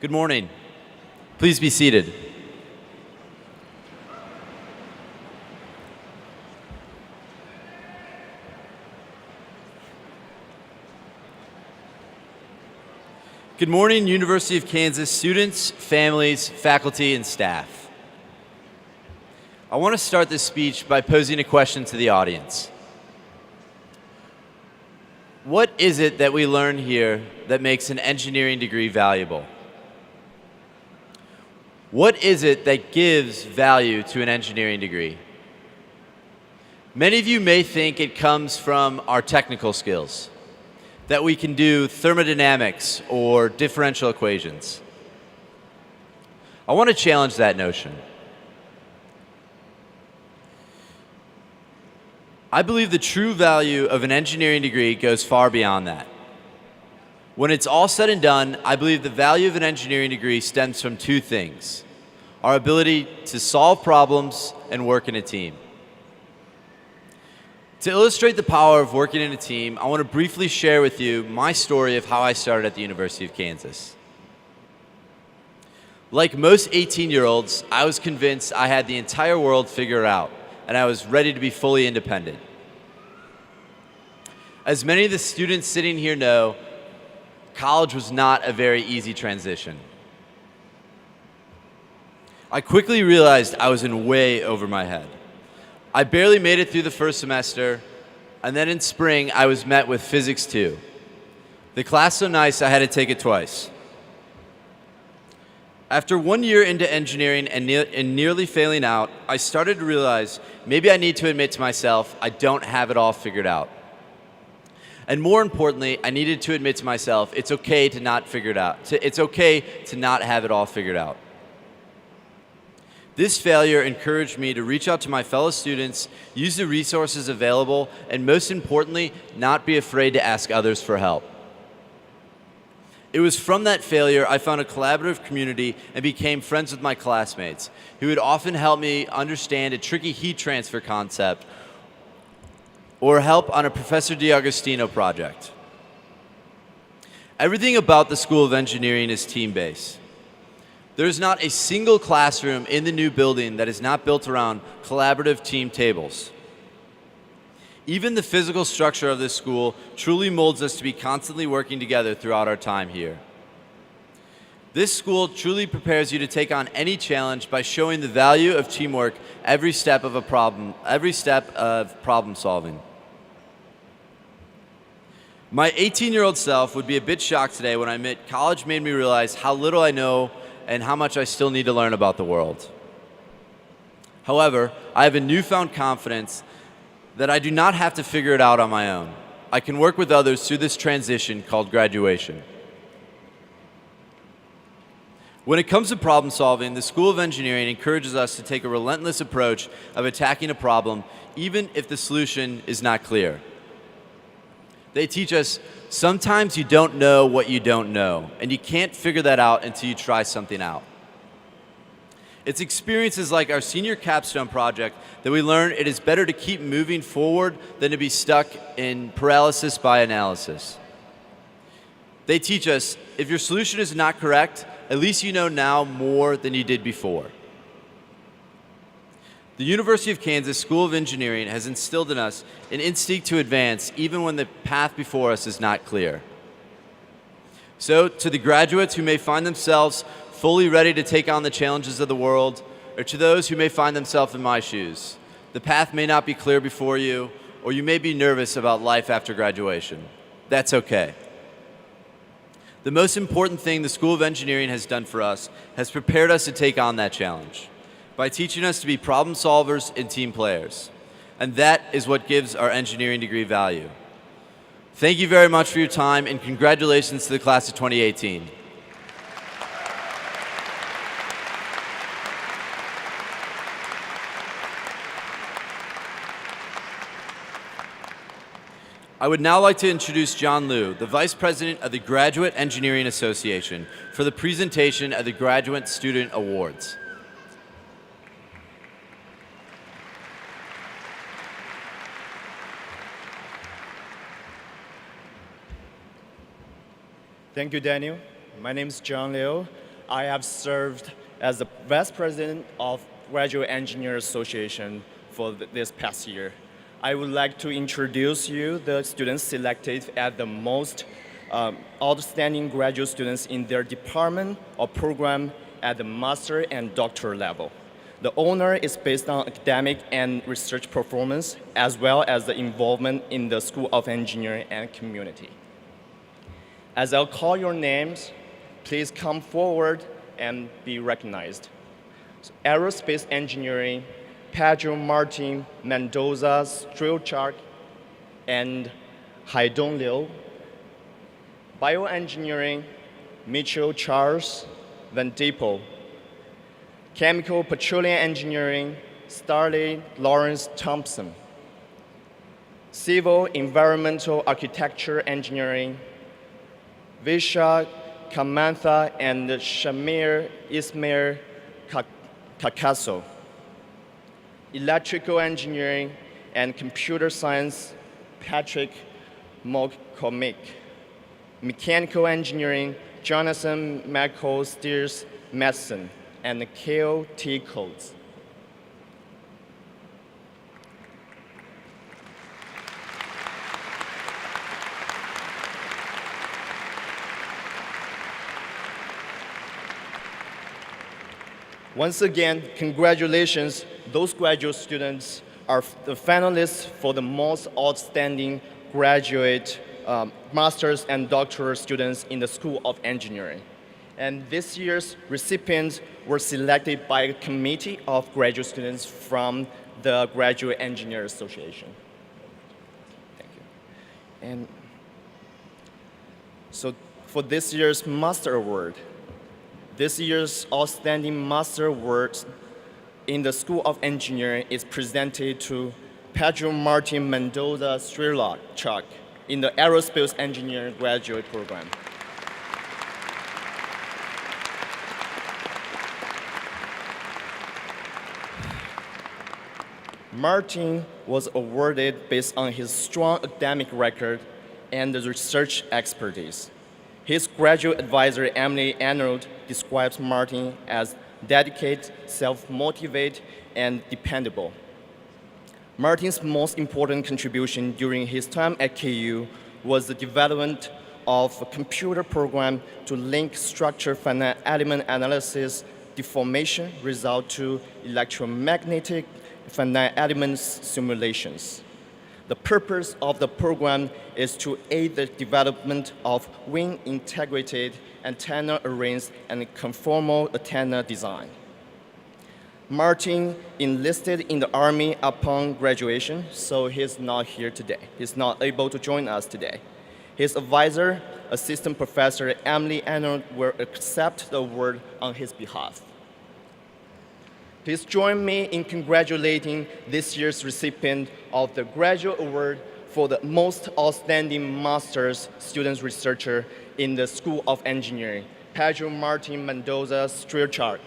Good morning. Please be seated. Good morning, University of Kansas students, families, faculty, and staff. I want to start this speech by posing a question to the audience. What is it that we learn here that makes an engineering degree valuable? What is it that gives value to an engineering degree? Many of you may think it comes from our technical skills, that we can do thermodynamics or differential equations. I want to challenge that notion. I believe the true value of an engineering degree goes far beyond that. When it's all said and done, I believe the value of an engineering degree stems from two things: our ability to solve problems and work in a team. To illustrate the power of working in a team, I want to briefly share with you my story of how I started at the University of Kansas. Like most 18-year-olds, I was convinced I had the entire world figured out, and I was ready to be fully independent. As many of the students sitting here know, college was not a very easy transition. I quickly realized I was in way over my head. I barely made it through the first semester, and then in spring I was met with Physics 2. The class so nice I had to take it twice. After 1 year into engineering and nearly failing out, I started to realize maybe I need to admit to myself I don't have it all figured out. And more importantly, I needed to admit to myself it's okay to not figure it out. It's okay to not have it all figured out. This failure encouraged me to reach out to my fellow students, use the resources available, and most importantly, not be afraid to ask others for help. It was from that failure I found a collaborative community and became friends with my classmates, who would often help me understand a tricky heat transfer concept or help on a Professor DiAgostino project. Everything about the School of Engineering is team-based. There's not a single classroom in the new building that is not built around collaborative team tables. Even the physical structure of this school truly molds us to be constantly working together throughout our time here. This school truly prepares you to take on any challenge by showing the value of teamwork every step of problem solving. My 18-year-old self would be a bit shocked today when I admit college made me realize how little I know and how much I still need to learn about the world. However, I have a newfound confidence that I do not have to figure it out on my own. I can work with others through this transition called graduation. When it comes to problem solving, the School of Engineering encourages us to take a relentless approach of attacking a problem, even if the solution is not clear. They teach us sometimes you don't know what you don't know, and you can't figure that out until you try something out. It's experiences like our senior capstone project that we learn it is better to keep moving forward than to be stuck in paralysis by analysis. They teach us if your solution is not correct, at least you know now more than you did before. The University of Kansas School of Engineering has instilled in us an instinct to advance even when the path before us is not clear. So, to the graduates who may find themselves fully ready to take on the challenges of the world, or to those who may find themselves in my shoes, the path may not be clear before you, or you may be nervous about life after graduation. That's okay. The most important thing the School of Engineering has done for us has prepared us to take on that challenge by teaching us to be problem solvers and team players. And that is what gives our engineering degree value. Thank you very much for your time, and congratulations to the class of 2018. I would now like to introduce John Liu, the Vice President of the Graduate Engineering Association, for the presentation of the Graduate Student Awards. Thank you, Daniel. My name is John Liu. I have served as the Vice President of Graduate Engineers Association for this past year. I would like to introduce you the students selected as the most outstanding graduate students in their department or program at the master and doctoral level. The honor is based on academic and research performance, as well as the involvement in the School of Engineering and community. As I'll call your names, please come forward and be recognized. So, Aerospace Engineering, Pedro Martin Mendoza Strilchak and Haidong Liu. Bioengineering, Mitchell Charles Van Dieple. Chemical Petroleum Engineering, Starley Lawrence Thompson. Civil Environmental Architecture Engineering, Visha Kamantha and Shamir Ismail Kakaso. Electrical Engineering and Computer Science, Patrick McCormick. Mechanical Engineering, Jonathan Michael Steers Madsen and Kale T. Coates. Once again, congratulations. Those graduate students are the finalists for the most outstanding graduate master's and doctoral students in the School of Engineering. And this year's recipients were selected by a committee of graduate students from the Graduate Engineers Association. Thank you. And so for this year's Master Award, this year's Outstanding Master Award in the School of Engineering is presented to Pedro Martin Mendoza Strilchak in the Aerospace Engineering Graduate Program. Martin was awarded based on his strong academic record and the research expertise. His graduate advisor, Emily Arnold, describes Martin as dedicated, self-motivated, and dependable. Martin's most important contribution during his time at Kayuu was the development of a computer program to link structured finite element analysis deformation result to electromagnetic finite elements simulations. The purpose of the program is to aid the development of wing-integrated antenna arrays and conformal antenna design. Martin enlisted in the Army upon graduation, so he's not here today. He's not able to join us today. His advisor, Assistant Professor Emily Arnold, will accept the award on his behalf. Please join me in congratulating this year's recipient of the Graduate Award for the Most Outstanding Master's Student Researcher in the School of Engineering, Pedro Martin Mendoza Strilchak.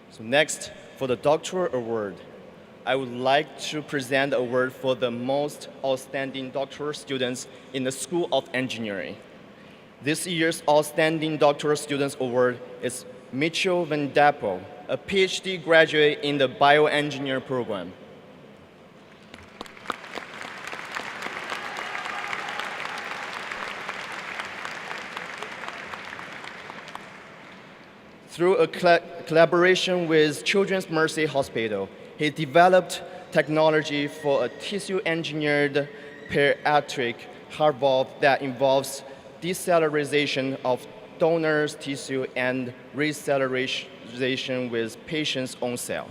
So next, for the Doctoral Award, I would like to present the award for the most outstanding doctoral students in the School of Engineering. This year's Outstanding Doctoral Students Award is Mitchell Van Dieple, a PhD graduate in the bioengineering program. Through a collaboration with Children's Mercy Hospital, he developed technology for a tissue-engineered bariatric heart valve that involves decellularization of donor's tissue and recellularization with patient's own cell.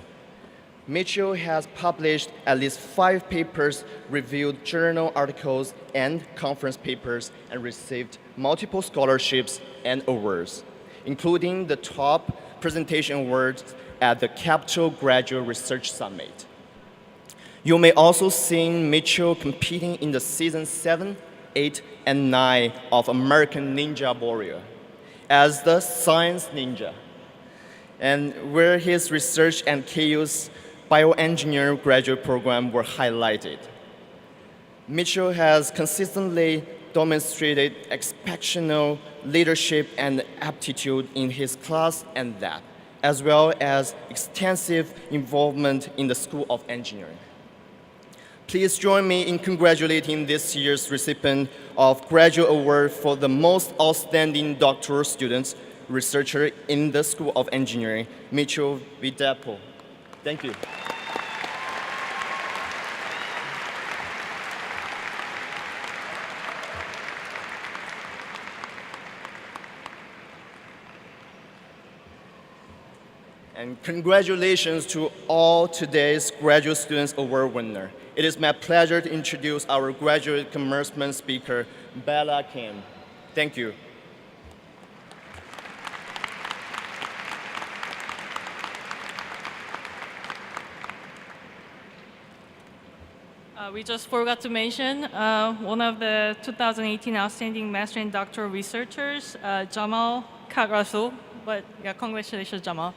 Mitchell has published at least 5 papers, reviewed journal articles and conference papers, and received multiple scholarships and awards, including the top presentation awards at the Capital Graduate Research Summit. You may also see Mitchell competing in the season 7, 8, and 9 of American Ninja Warrior. as the science ninja, and where his research and Kayuu's bioengineering graduate program were highlighted. Mitchell has consistently demonstrated exceptional leadership and aptitude in his class and lab, as well as extensive involvement in the School of Engineering. Please join me in congratulating this year's recipient of Graduate Award for the most outstanding doctoral students researcher in the School of Engineering, Mitchell Videpo. Thank you. And congratulations to all today's Graduate Students Award winner. It is my pleasure to introduce our graduate commencement speaker, Bella Kim. Thank you. We just forgot to mention one of the 2018 Outstanding Master and Doctoral Researchers, Jamal Kagrasu. But yeah, congratulations, Jamal.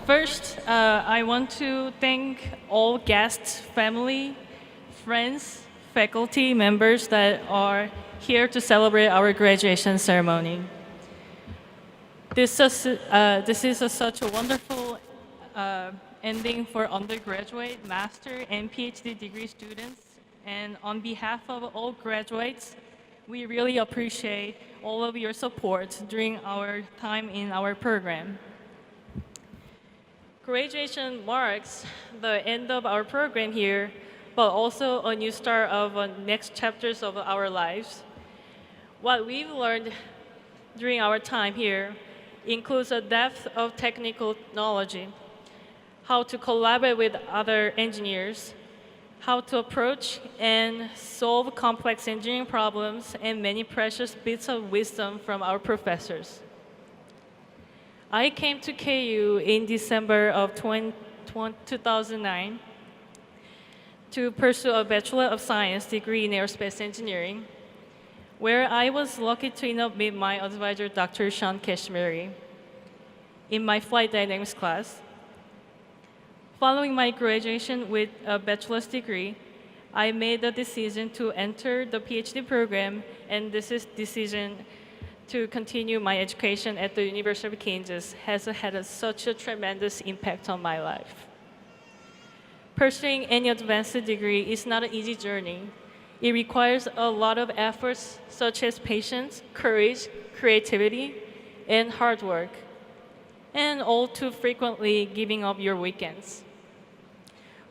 First, I want to thank all guests, family, friends, faculty members that are here to celebrate our graduation ceremony. This is such a wonderful ending for undergraduate, master, and PhD degree students. And on behalf of all graduates, we really appreciate all of your support during our time in our program. Graduation marks the end of our program here, but also a new start of next chapters of our lives. What we've learned during our time here includes a depth of technical knowledge, how to collaborate with other engineers, how to approach and solve complex engineering problems, and many precious bits of wisdom from our professors. I came to Kayuu in December of 2009 to pursue a Bachelor of Science degree in Aerospace Engineering, where I was lucky to meet my advisor, Dr. Sean Kashmiri, in my flight dynamics class. Following my graduation with a bachelor's degree, I made the decision to enter the PhD program, and this decision to continue my education at the University of Kansas has had such a tremendous impact on my life. Pursuing any advanced degree is not an easy journey. It requires a lot of efforts such as patience, courage, creativity, and hard work, and all too frequently giving up your weekends.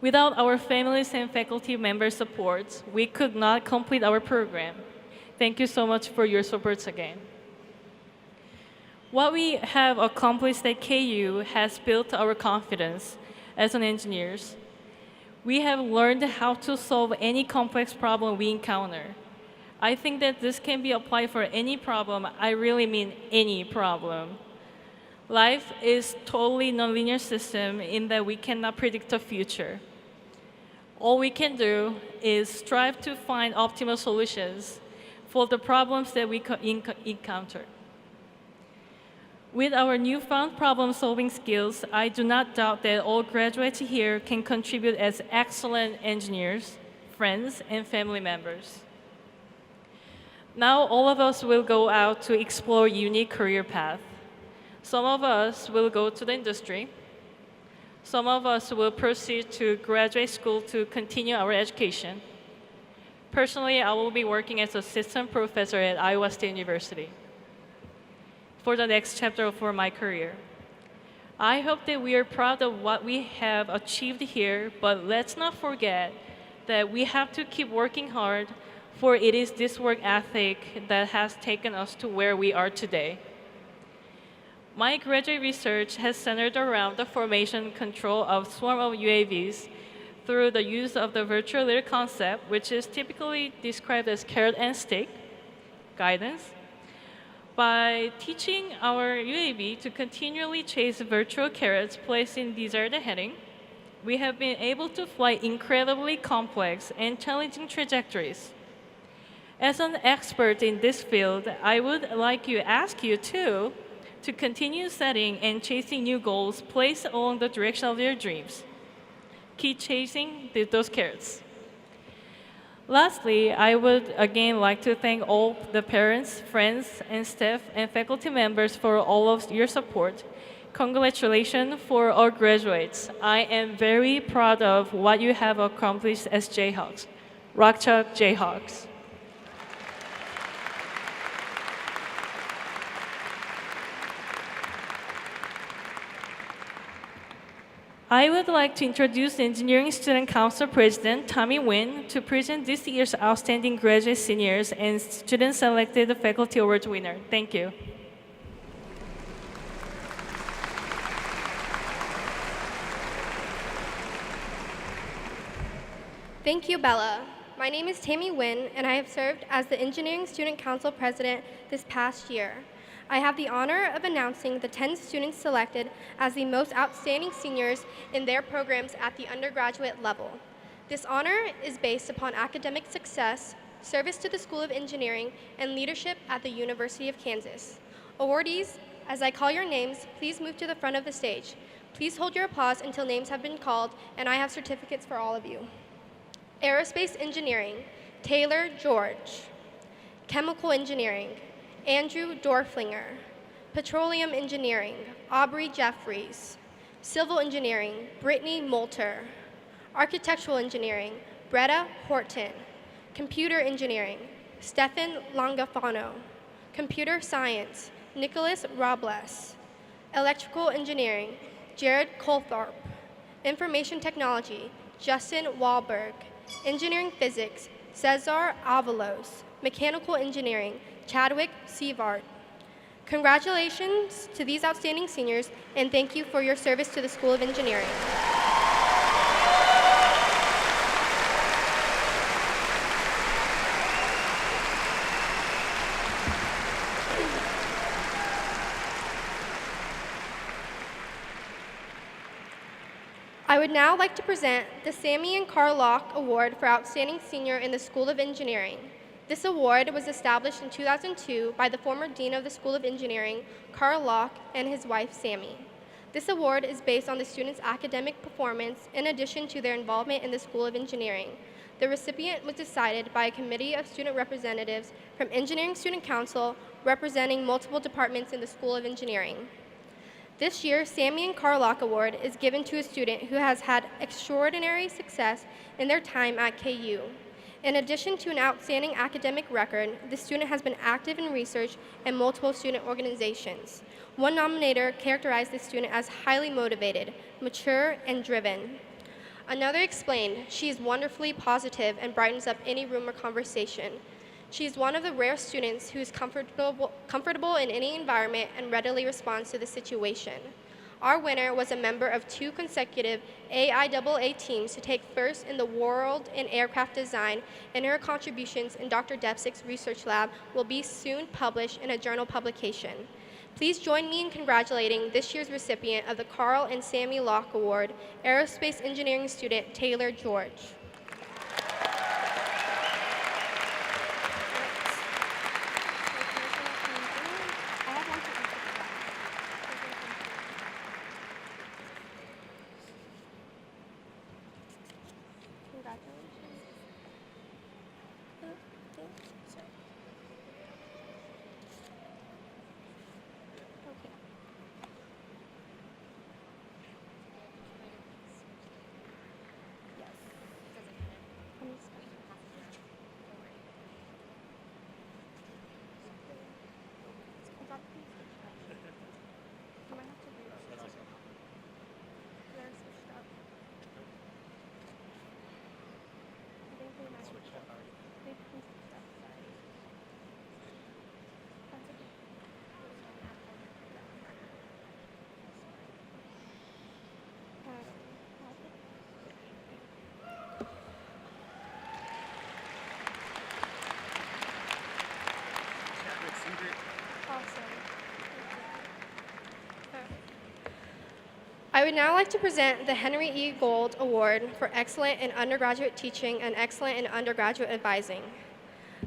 Without our families and faculty member support, we could not complete our program. Thank you so much for your support again. What we have accomplished at Kayuu has built our confidence as an engineers. We have learned how to solve any complex problem we encounter. I think that this can be applied for any problem. I really mean any problem. Life is totally nonlinear system in that we cannot predict the future. All we can do is strive to find optimal solutions for the problems that we encounter. With our newfound problem-solving skills, I do not doubt that all graduates here can contribute as excellent engineers, friends, and family members. Now, all of us will go out to explore unique career paths. Some of us will go to the industry. Some of us will proceed to graduate school to continue our education. Personally, I will be working as assistant professor at Iowa State University for the next chapter for my career. I hope that we are proud of what we have achieved here, but let's not forget that we have to keep working hard, for it is this work ethic that has taken us to where we are today. My graduate research has centered around the formation and control of swarm of UAVs through the use of the virtual leader concept, which is typically described as carrot and stick guidance, by teaching our UAV to continually chase virtual carrots placed in desired heading, we have been able to fly incredibly complex and challenging trajectories. As an expert in this field, I would like to ask you too to continue setting and chasing new goals placed along the direction of your dreams. Keep chasing those carrots. Lastly, I would again like to thank all the parents, friends, and staff and faculty members for all of your support. Congratulations for our graduates. I am very proud of what you have accomplished as Jayhawks. Rock Chalk Jayhawks. I would like to introduce Engineering Student Council President Tommy Nguyen to present this year's Outstanding Graduate Seniors and Student Selected Faculty Awards winner. Thank you. Thank you, Bella. My name is Tammy Nguyen, and I have served as the Engineering Student Council President this past year. I have the honor of announcing the 10 students selected as the most outstanding seniors in their programs at the undergraduate level. This honor is based upon academic success, service to the School of Engineering, and leadership at the University of Kansas. Awardees, as I call your names, please move to the front of the stage. Please hold your applause until names have been called, and I have certificates for all of you. Aerospace Engineering, Taylor George. Chemical Engineering, Andrew Dorflinger. Petroleum Engineering, Aubrey Jeffries. Civil Engineering, Brittany Moulter. Architectural Engineering, Bretta Horton. Computer Engineering, Stefan Langafano. Computer Science, Nicholas Robles. Electrical Engineering, Jared Colthorpe. Information Technology, Justin Wahlberg. Engineering Physics, Cesar Avalos. Mechanical Engineering, Chadwick Sevart. Congratulations to these outstanding seniors, and thank you for your service to the School of Engineering. I would now like to present the Sammy and Carlock Award for Outstanding Senior in the School of Engineering. This award was established in 2002 by the former Dean of the School of Engineering, Carlock, and his wife, Sammy. This award is based on the students' academic performance in addition to their involvement in the School of Engineering. The recipient was decided by a committee of student representatives from Engineering Student Council representing multiple departments in the School of Engineering. This year's Sammy and Carlock Award is given to a student who has had extraordinary success in their time at Kayuu. In addition to an outstanding academic record, the student has been active in research and multiple student organizations. One nominator characterized the student as highly motivated, mature, and driven. Another explained, she is wonderfully positive and brightens up any room or conversation. She is one of the rare students who is comfortable in any environment and readily responds to the situation. Our winner was a member of 2 consecutive AIAA teams to take first in the world in aircraft design, and her contributions in Dr. Depsick's research lab will be soon published in a journal publication. Please join me in congratulating this year's recipient of the Carl and Sammy Locke Award, Aerospace Engineering student Taylor George. would now like to present the Henry E. Gold Award for Excellent in Undergraduate Teaching and Excellent in Undergraduate Advising.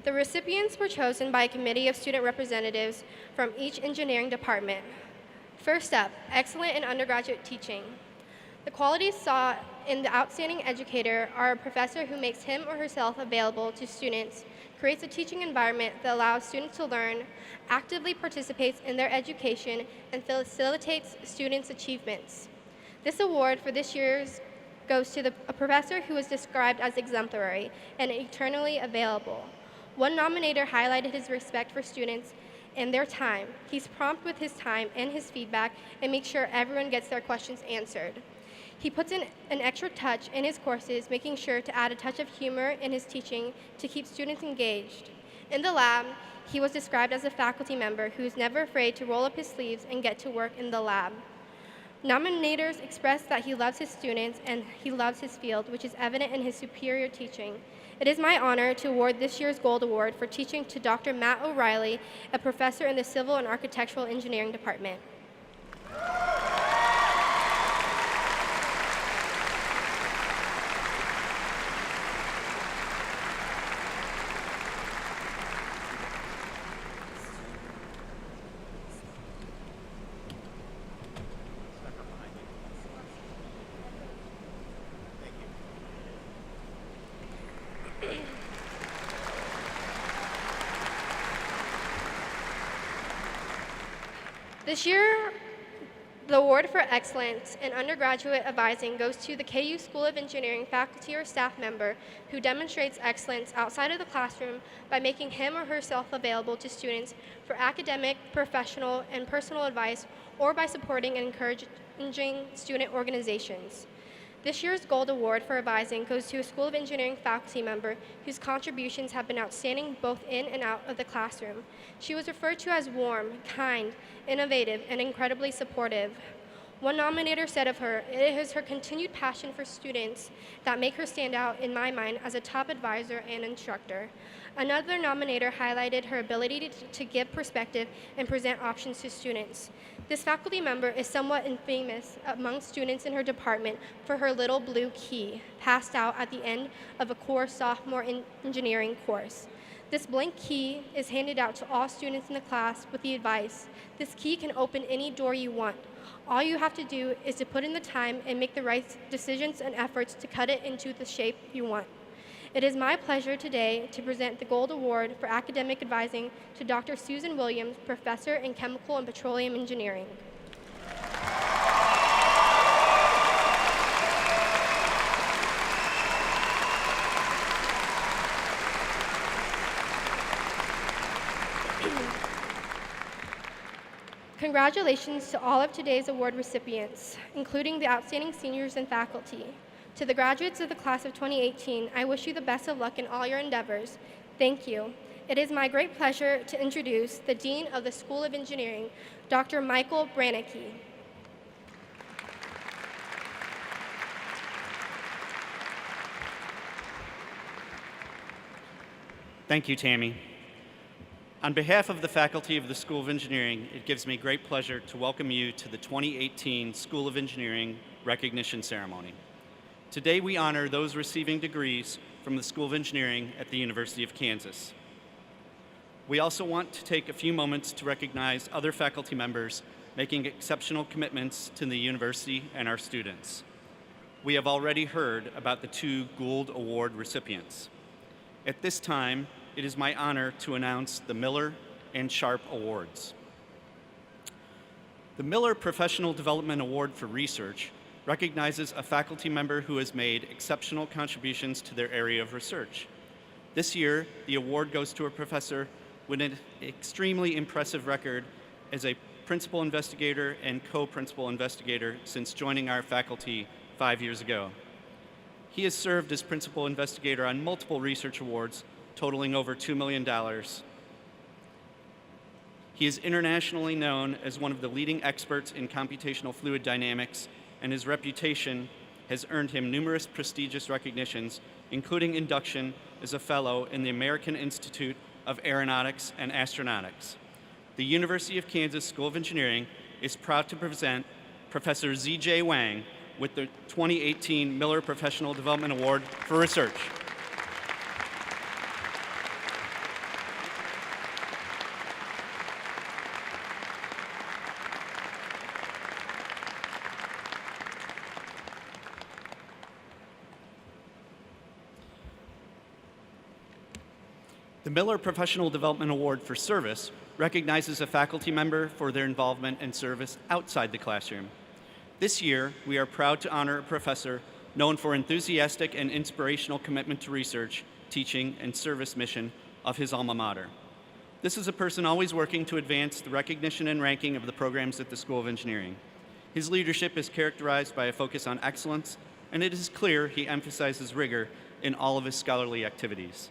The recipients were chosen by a committee of student representatives from each engineering department. First up, Excellent in Undergraduate Teaching. The qualities sought in the outstanding educator are a professor who makes him or herself available to students, creates a teaching environment that allows students to learn, actively participates in their education, and facilitates students' achievements. This award for this year's goes to a professor who is described as exemplary and eternally available. One nominator highlighted his respect for students and their time. He's prompt with his time and his feedback and makes sure everyone gets their questions answered. He puts in an extra touch in his courses, making sure to add a touch of humor in his teaching to keep students engaged. In the lab, he was described as a faculty member who is never afraid to roll up his sleeves and get to work in the lab. Nominators expressed that he loves his students and he loves his field, which is evident in his superior teaching. It is my honor to award this year's Gold Award for teaching to Dr. Matt O'Reilly, a professor in the Civil and Architectural Engineering Department. This year, the award for excellence in undergraduate advising goes to the Kayuu School of Engineering faculty or staff member who demonstrates excellence outside of the classroom by making him or herself available to students for academic, professional, and personal advice, or by supporting and encouraging student organizations. This year's Gold Award for advising goes to a School of Engineering faculty member whose contributions have been outstanding both in and out of the classroom. She was referred to as warm, kind, innovative, and incredibly supportive. One nominator said of her, "It is her continued passion for students that make her stand out in my mind as a top advisor and instructor." Another nominator highlighted her ability to give perspective and present options to students. This faculty member is somewhat infamous among students in her department for her little blue key, passed out at the end of a core sophomore engineering course. This blank key is handed out to all students in the class with the advice, "This key can open any door you want. All you have to do is to put in the time and make the right decisions and efforts to cut it into the shape you want." It is my pleasure today to present the Gold Award for Academic Advising to Dr. Susan Williams, Professor in Chemical and Petroleum Engineering. Congratulations to all of today's award recipients, including the outstanding seniors and faculty. To the graduates of the class of 2018, I wish you the best of luck in all your endeavors. Thank you. It is my great pleasure to introduce the Dean of the School of Engineering, Dr. Michael Brannicky. Thank you, Tammy. On behalf of the faculty of the School of Engineering, it gives me great pleasure to welcome you to the 2018 School of Engineering Recognition Ceremony. Today we honor those receiving degrees from the School of Engineering at the University of Kansas. We also want to take a few moments to recognize other faculty members making exceptional commitments to the university and our students. We have already heard about the two Gould Award recipients. At this time, it is my honor to announce the Miller and Sharpe Awards. The Miller Professional Development Award for Research recognizes a faculty member who has made exceptional contributions to their area of research. This year, the award goes to a professor with an extremely impressive record as a principal investigator and co-principal investigator since joining our faculty 5 years ago. He has served as principal investigator on multiple research awards totaling over $2 million. He is internationally known as one of the leading experts in computational fluid dynamics, and his reputation has earned him numerous prestigious recognitions, including induction as a fellow in the American Institute of Aeronautics and Astronautics. The University of Kansas School of Engineering is proud to present Professor Z.J. Wang with the 2018 Miller Professional Development Award for Research. The Miller Professional Development Award for Service recognizes a faculty member for their involvement and service outside the classroom. This year, we are proud to honor a professor known for enthusiastic and inspirational commitment to research, teaching, and service mission of his alma mater. This is a person always working to advance the recognition and ranking of the programs at the School of Engineering. His leadership is characterized by a focus on excellence, and it is clear he emphasizes rigor in all of his scholarly activities.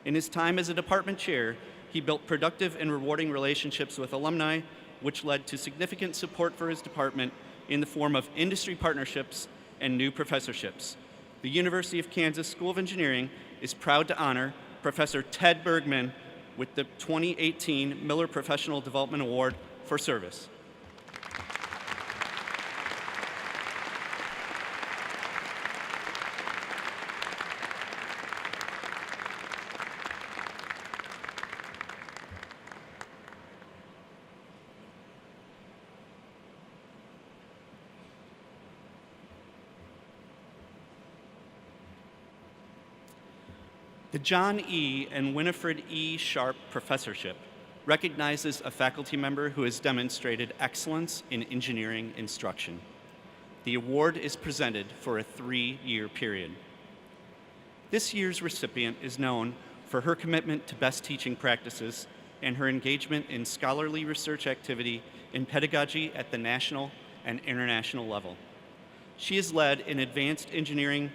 In his time as a department chair, he built productive and rewarding relationships with alumni, which led to significant support for his department in the form of industry partnerships and new professorships. The University of Kansas School of Engineering is proud to honor Professor Ted Bergman with the 2018 Miller Professional Development Award for Service. The John E. and Winifred E. Sharpe Professorship recognizes a faculty member who has demonstrated excellence in engineering instruction. The award is presented for a 3-year period. This year's recipient is known for her commitment to best teaching practices and her engagement in scholarly research activity in pedagogy at the national and international level. She has led an advanced engineering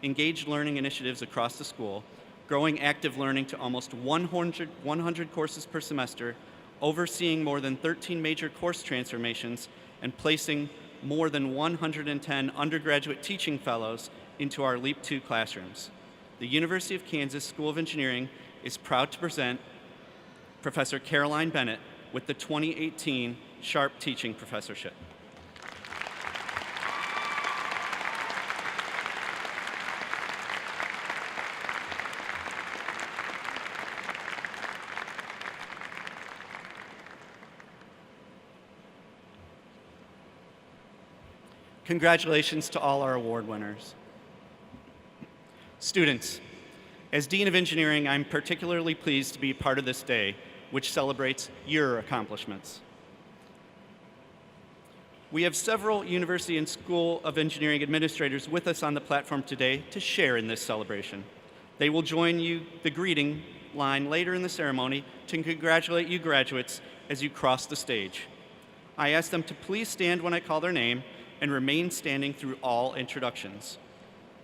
engaged learning initiatives across the school, growing active learning to almost 100 courses per semester, overseeing more than 13 major course transformations, and placing more than 110 undergraduate teaching fellows into our LEAP II classrooms. The University of Kansas School of Engineering is proud to present Professor Caroline Bennett with the 2018 Sharpe Teaching Professorship. Congratulations to all our award winners. Students, as Dean of Engineering, I'm particularly pleased to be part of this day, which celebrates your accomplishments. We have several University and School of Engineering administrators with us on the platform today to share in this celebration. They will join the greeting line later in the ceremony to congratulate you graduates as you cross the stage. I ask them to please stand when I call their name and remain standing through all introductions.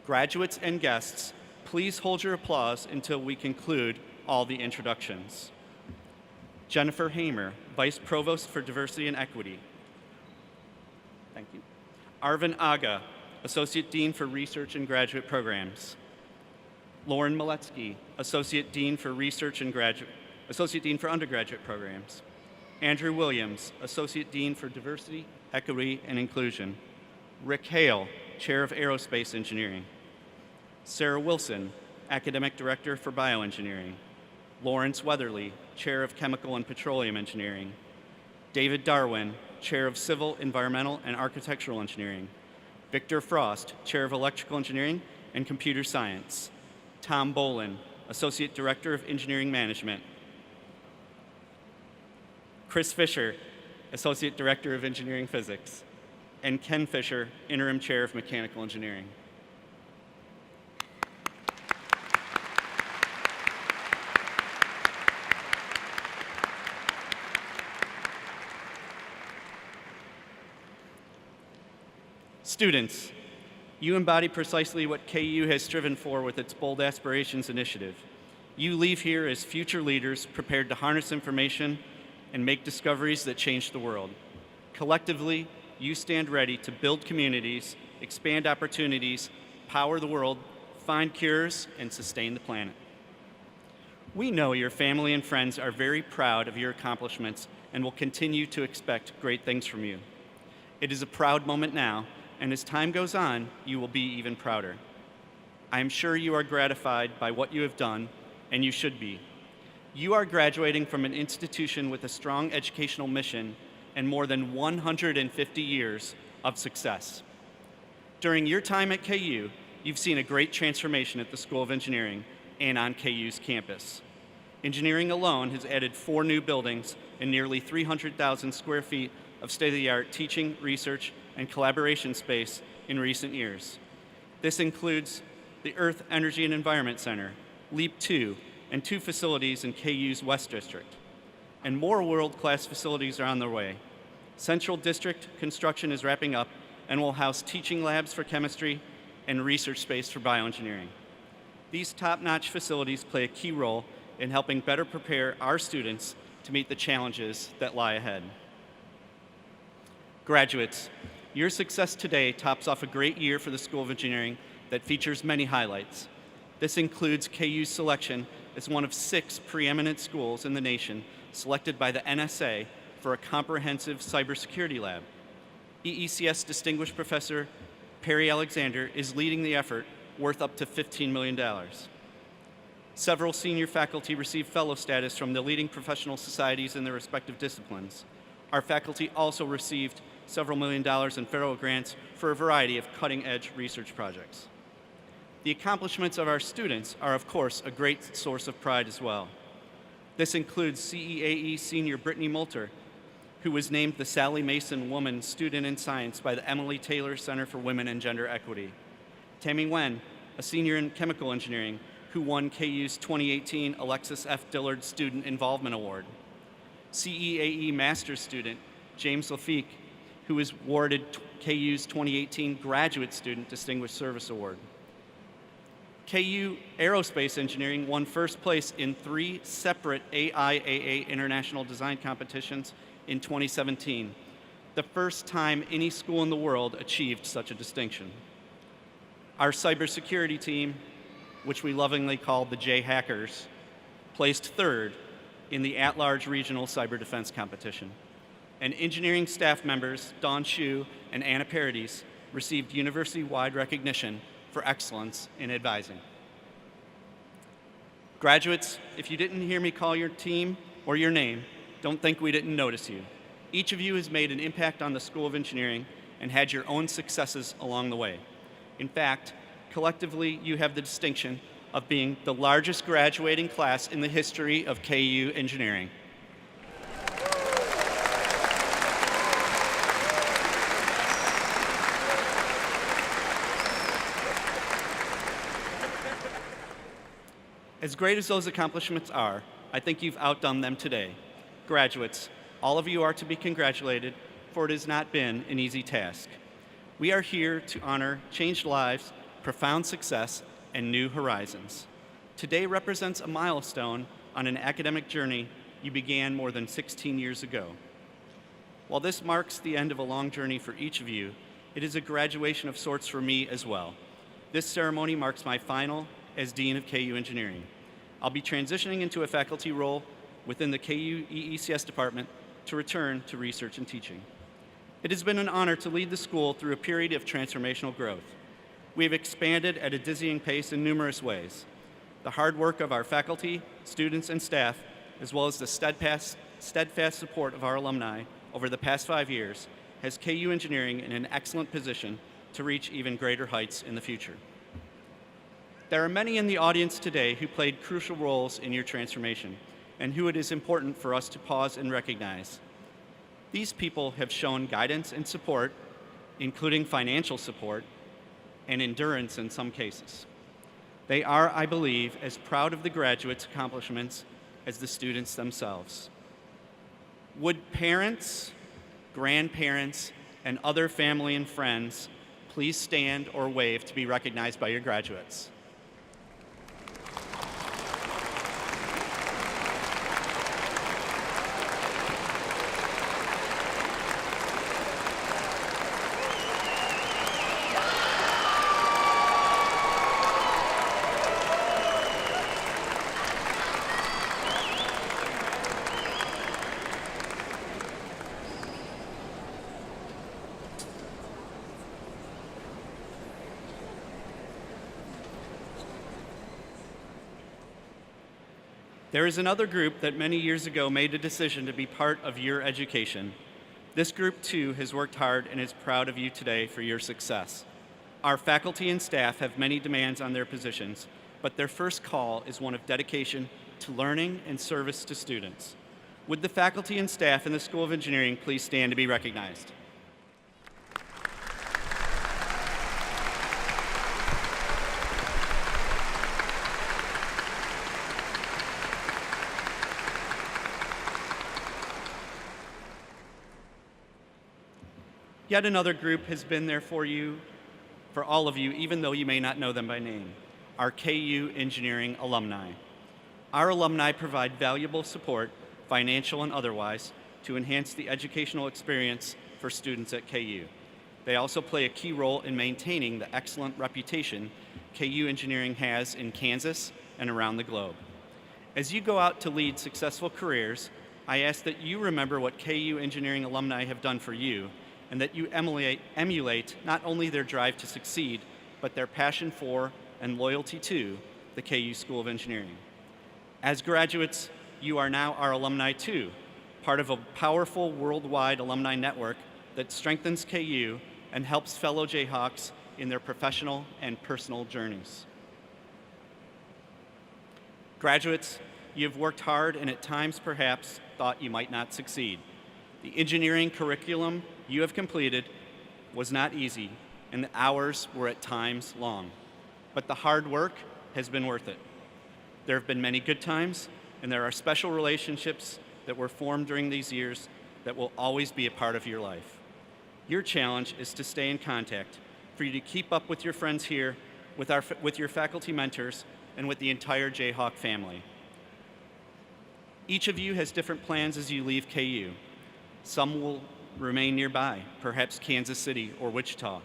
Graduates and guests, please hold your applause until we conclude all the introductions. Jennifer Hamer, Vice Provost for Diversity and Equity. Thank you. Arvin Aga, Associate Dean for Research and Graduate Programs. Lauren Maletsky, Associate Dean for Undergraduate Programs. Andrew Williams, Associate Dean for Diversity, Equity, and Inclusion. Rick Hale, Chair of Aerospace Engineering. Sarah Wilson, Academic Director for Bioengineering. Lawrence Weatherly, Chair of Chemical and Petroleum Engineering. David Darwin, Chair of Civil, Environmental, and Architectural Engineering. Victor Frost, Chair of Electrical Engineering and Computer Science. Tom Bolin, Associate Director of Engineering Management. Chris Fisher, Associate Director of Engineering Physics. And Ken Fisher, Interim Chair of Mechanical Engineering. Students, you embody precisely what Kayuu has striven for with its Bold Aspirations initiative. You leave here as future leaders prepared to harness information and make discoveries that change the world. Collectively, you stand ready to build communities, expand opportunities, power the world, find cures, and sustain the planet. We know your family and friends are very proud of your accomplishments and will continue to expect great things from you. It is a proud moment now, and as time goes on, you will be even prouder. I am sure you are gratified by what you have done, and you should be. You are graduating from an institution with a strong educational mission and more than 150 years of success. During your time at Kayuu, you've seen a great transformation at the School of Engineering and on Kayuu's campus. Engineering alone has added 4 new buildings and nearly 300,000 square feet of state-of-the-art teaching, research, and collaboration space in recent years. This includes the Earth, Energy, and Environment Center, LEAP 2, and 2 facilities in Kayuu's West District. And more world-class facilities are on their way. Central District construction is wrapping up and will house teaching labs for chemistry and research space for bioengineering. These top-notch facilities play a key role in helping better prepare our students to meet the challenges that lie ahead. Graduates, your success today tops off a great year for the School of Engineering that features many highlights. This includes Kayuu's selection as one of 6 preeminent schools in the nation selected by the NSA for a comprehensive cybersecurity lab. EECS Distinguished Professor Perry Alexander is leading the effort, worth up to $15 million. Several senior faculty receive fellow status from the leading professional societies in their respective disciplines. Our faculty also received several $1 million in federal grants for a variety of cutting-edge research projects. The accomplishments of our students are, of course, a great source of pride as well. This includes CEAE senior Brittany Moulter, who was named the Sally Mason Woman Student in Science by the Emily Taylor Center for Women and Gender Equity. Tammy Wen, a senior in chemical engineering, who won Kayuu's 2018 Alexis F. Dillard Student Involvement Award. CEAE master's student James Lafique, who was awarded Kayuu's 2018 Graduate Student Distinguished Service Award. Kayuu Aerospace Engineering won first place in 3 separate AIAA international design competitions in 2017, the first time any school in the world achieved such a distinction. Our cybersecurity team, which we lovingly call the J-Hackers, placed 3rd in the at-large regional cyber defense competition. And engineering staff members Dawn Shu and Anna Paradis received university-wide recognition for excellence in advising. Graduates, if you didn't hear me call your team or your name, don't think we didn't notice you. Each of you has made an impact on the School of Engineering and had your own successes along the way. In fact, collectively, you have the distinction of being the largest graduating class in the history of Kayuu Engineering. As great as those accomplishments are, I think you've outdone them today. Graduates, all of you are to be congratulated, for it has not been an easy task. We are here to honor changed lives, profound success, and new horizons. Today represents a milestone on an academic journey you began more than 16 years ago. While this marks the end of a long journey for each of you, it is a graduation of sorts for me as well. This ceremony marks my final as Dean of Kayuu Engineering. I'll be transitioning into a faculty role within the Kayuu EECS department to return to research and teaching. It has been an honor to lead the school through a period of transformational growth. We have expanded at a dizzying pace in numerous ways. The hard work of our faculty, students, and staff, as well as the steadfast support of our alumni over the past 5 years, has Kayuu Engineering in an excellent position to reach even greater heights in the future. There are many in the audience today who played crucial roles in your transformation, and who it is important for us to pause and recognize. These people have shown guidance and support, including financial support, and endurance in some cases. They are, I believe, as proud of the graduates' accomplishments as the students themselves. Would parents, grandparents, and other family and friends please stand or wave to be recognized by your graduates? There is another group that many years ago made a decision to be part of your education. This group, too, has worked hard and is proud of you today for your success. Our faculty and staff have many demands on their positions, but their first call is one of dedication to learning and service to students. Would the faculty and staff in the School of Engineering please stand to be recognized? Yet another group has been there for you, for all of you, even though you may not know them by name, our Kayuu Engineering alumni. Our alumni provide valuable support, financial and otherwise, to enhance the educational experience for students at Kayuu. They also play a key role in maintaining the excellent reputation Kayuu Engineering has in Kansas and around the globe. As you go out to lead successful careers, I ask that you remember what Kayuu Engineering alumni have done for you, and that you emulate not only their drive to succeed, but their passion for and loyalty to the Kayuu School of Engineering. As graduates, you are now our alumni too, part of a powerful worldwide alumni network that strengthens Kayuu and helps fellow Jayhawks in their professional and personal journeys. Graduates, you have worked hard and at times perhaps thought you might not succeed. The engineering curriculum you have completed was not easy, and the hours were at times long. But the hard work has been worth it. There have been many good times, and there are special relationships that were formed during these years that will always be a part of your life. Your challenge is to stay in contact, for you to keep up with your friends here, with your faculty mentors, and with the entire Jayhawk family. Each of you has different plans as you leave Kayuu. Some will remain nearby, perhaps Kansas City or Wichita.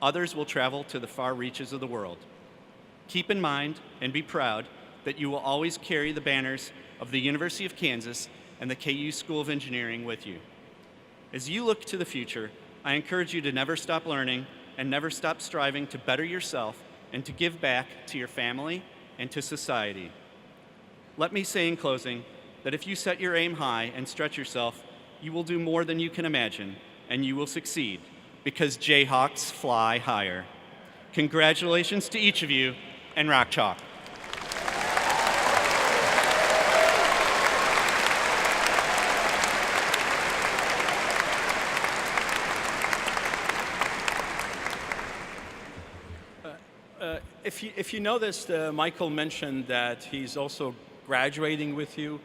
Others will travel to the far reaches of the world. Keep in mind and be proud that you will always carry the banners of the University of Kansas and the Kayuu School of Engineering with you. As you look to the future, I encourage you to never stop learning and never stop striving to better yourself and to give back to your family and to society. Let me say in closing that if you set your aim high and stretch yourself, you will do more than you can imagine, and you will succeed, because Jayhawks fly higher. Congratulations to each of you, and rock chalk. If you noticed, Michael mentioned that he's also graduating with you.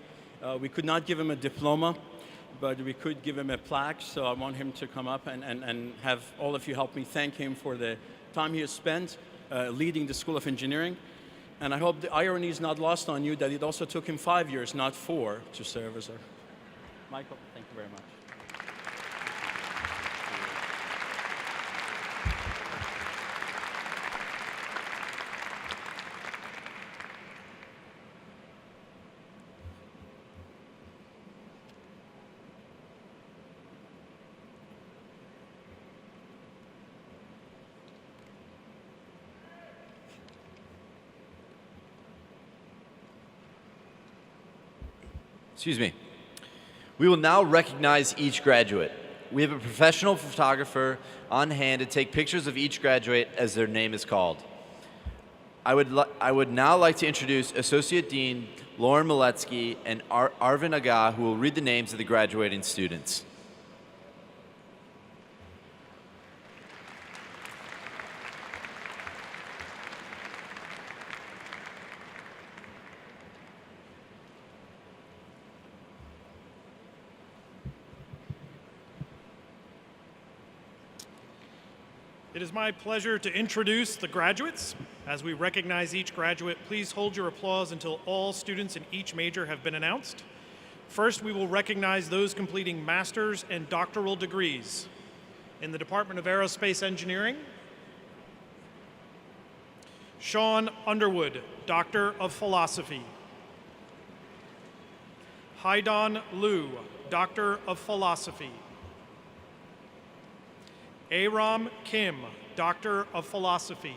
We could not give him a diploma, but we could give him a plaque, so I want him to come up and have all of you help me thank him for the time he has spent leading the School of Engineering. And I hope the irony is not lost on you that it also took him 5 years, not 4, to serve as our... Michael, thank you very much. Excuse me. We will now recognize each graduate. We have a professional photographer on hand to take pictures of each graduate as their name is called. I would now like to introduce Associate Dean Lauren Miletsky and Arvin Aga, who will read the names of the graduating students. It is my pleasure to introduce the graduates. As we recognize each graduate, please hold your applause until all students in each major have been announced. First, we will recognize those completing master's and doctoral degrees. In the Department of Aerospace Engineering, Sean Underwood, Doctor of Philosophy. Haidon Liu, Doctor of Philosophy. Aram Kim, Doctor of Philosophy.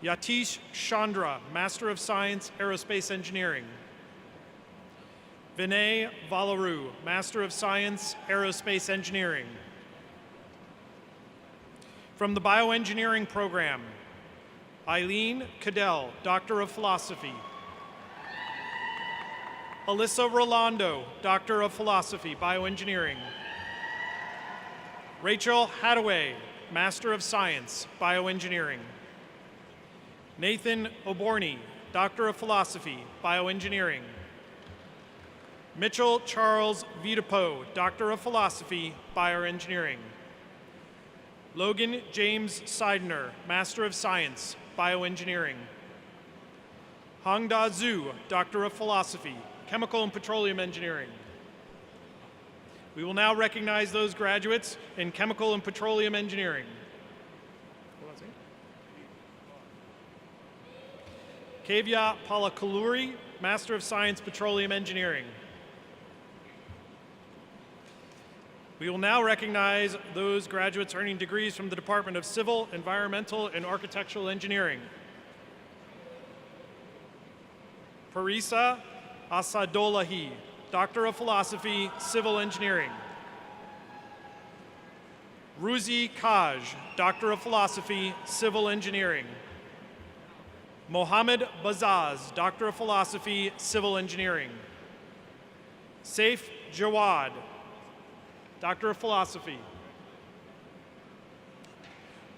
Yatish Chandra, Master of Science, Aerospace Engineering. Vinay Valaru, Master of Science, Aerospace Engineering. From the Bioengineering Program, Eileen Cadell, Doctor of Philosophy. Alyssa Rolando, Doctor of Philosophy, Bioengineering. Rachel Hadaway, Master of Science, Bioengineering. Nathan Oborny, Doctor of Philosophy, Bioengineering. Mitchell Charles Vitapo, Doctor of Philosophy, Bioengineering. Logan James Seidner, Master of Science, Bioengineering. Hangda Zhu, Doctor of Philosophy, Chemical and Petroleum Engineering. We will now recognize those graduates in Chemical and Petroleum Engineering. Kavya Palakaluri, Master of Science, Petroleum Engineering. We will now recognize those graduates earning degrees from the Department of Civil, Environmental, and Architectural Engineering. Parisa Asadolahi, Doctor of Philosophy, Civil Engineering. Ruzi Kaj, Doctor of Philosophy, Civil Engineering. Mohammed Bazaz, Doctor of Philosophy, Civil Engineering. Saif Jawad, Doctor of Philosophy.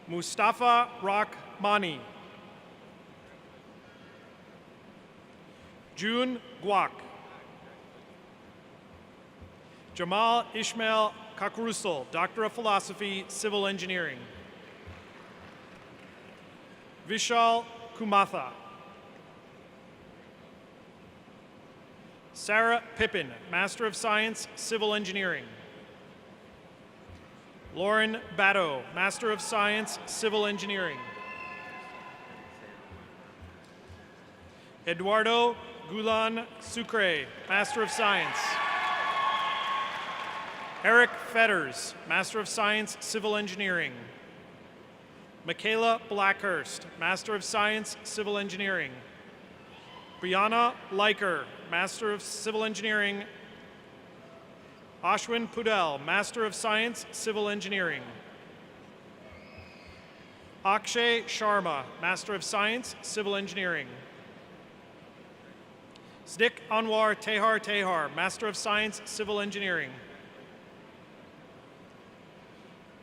Mustafa Rahmani. June Guak. Jamal Ishmael Kakrusal, Doctor of Philosophy, Civil Engineering. Vishal Kumatha. Sarah Pippin, Master of Science, Civil Engineering. Lauren Batto, Master of Science, Civil Engineering. Eduardo Gulan Sucre, Master of Science. Eric Fetters, Master of Science, Civil Engineering. Michaela Blackhurst, Master of Science, Civil Engineering. Brianna Leiker, Master of Civil Engineering. Ashwin Pudel, Master of Science, Civil Engineering. Akshay Sharma, Master of Science, Civil Engineering. Sdik Anwar Tehar, Master of Science, Civil Engineering.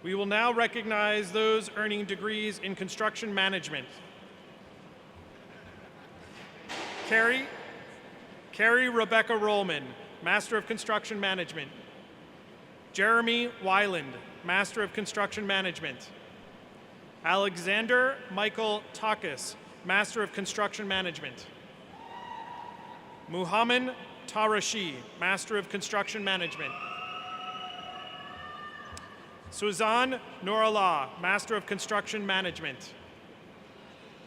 We will now recognize those earning degrees in construction management. Carrie Rebecca Rollman, Master of Construction Management. Jeremy Weiland, Master of Construction Management. Alexander Michael Takis, Master of Construction Management. Muhammad Tarashi, Master of Construction Management. Suzanne Norallah, Master of Construction Management.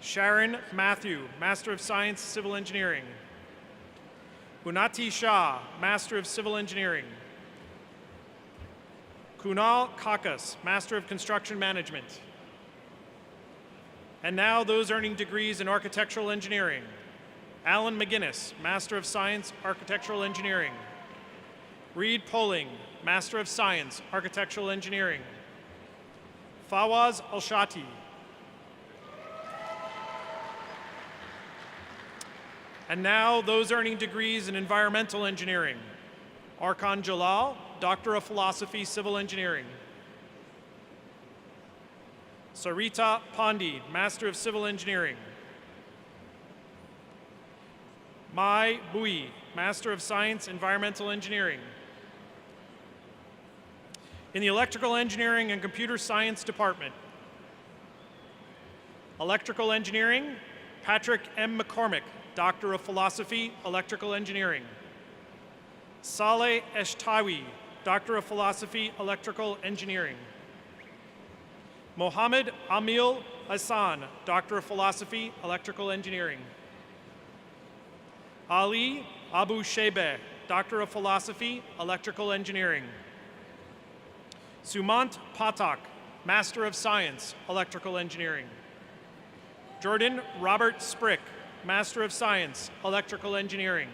Sharon Matthew, Master of Science, Civil Engineering. Unati Shah, Master of Civil Engineering. Kunal Kakas, Master of Construction Management. And now those earning degrees in Architectural Engineering. Alan McGinnis, Master of Science, Architectural Engineering. Reed Poling, Master of Science, Architectural Engineering. Fawaz Alshati. And now those earning degrees in Environmental Engineering. Arkan Jalal, Doctor of Philosophy, Civil Engineering. Sarita Pandi, Master of Civil Engineering. Mai Bui, Master of Science, Environmental Engineering. In the Electrical Engineering and Computer Science Department. Electrical Engineering, Patrick M. McCormick, Doctor of Philosophy, Electrical Engineering. Saleh Eshtawi, Doctor of Philosophy, Electrical Engineering. Mohammed Amil Hassan, Doctor of Philosophy, Electrical Engineering. Ali Abu Shebe, Doctor of Philosophy, Electrical Engineering. Sumant Patak, Master of Science, Electrical Engineering. Jordan Robert Sprick, Master of Science, Electrical Engineering.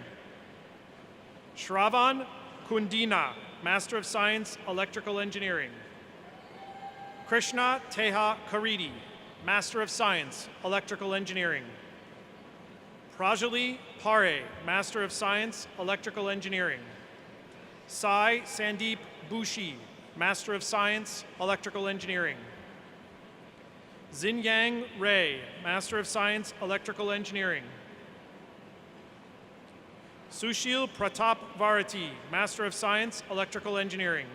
Shravan Kundina, Master of Science, Electrical Engineering. Krishna Teha Karidi, Master of Science, Electrical Engineering. Prajali Pare, Master of Science, Electrical Engineering. Sai Sandeep Bushi, Master of Science, Electrical Engineering. Xinyang Ray, Master of Science, Electrical Engineering. Sushil Pratap Varati, Master of Science, Electrical Engineering.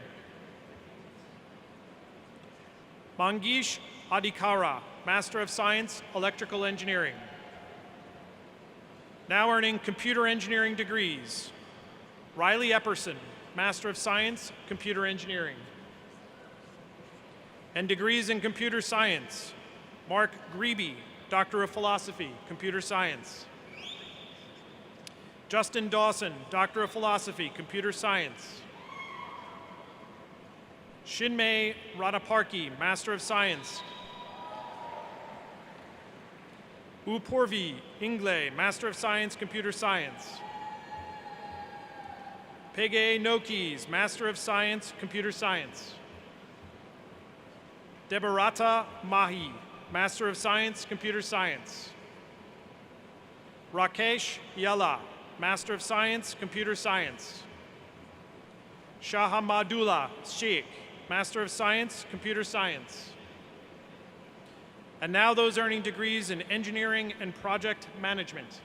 Mangeesh Adhikara, Master of Science, Electrical Engineering. Now earning computer engineering degrees. Riley Epperson, Master of Science, Computer Engineering. And degrees in computer science. Mark Grebe, Doctor of Philosophy, Computer Science. Justin Dawson, Doctor of Philosophy, Computer Science. Shinmay Radaparki, Master of Science. Upurvi Ingle, Master of Science, Computer Science. Pege Nokis, Master of Science, Computer Science. Debarata Mahi, Master of Science, Computer Science. Rakesh Yella, Master of Science, Computer Science. Shahamadullah Sheikh, Master of Science, Computer Science. And now those earning degrees in engineering and project management.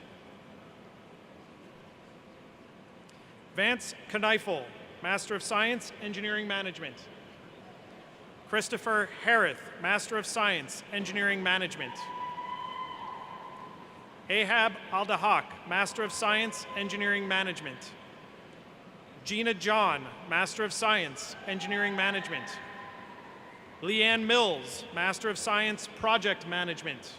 Vance Kneifel, Master of Science, Engineering Management. Christopher Harith, Master of Science, Engineering Management. Ahab Aldahak, Master of Science, Engineering Management. Gina John, Master of Science, Engineering Management. Leanne Mills, Master of Science, Project Management.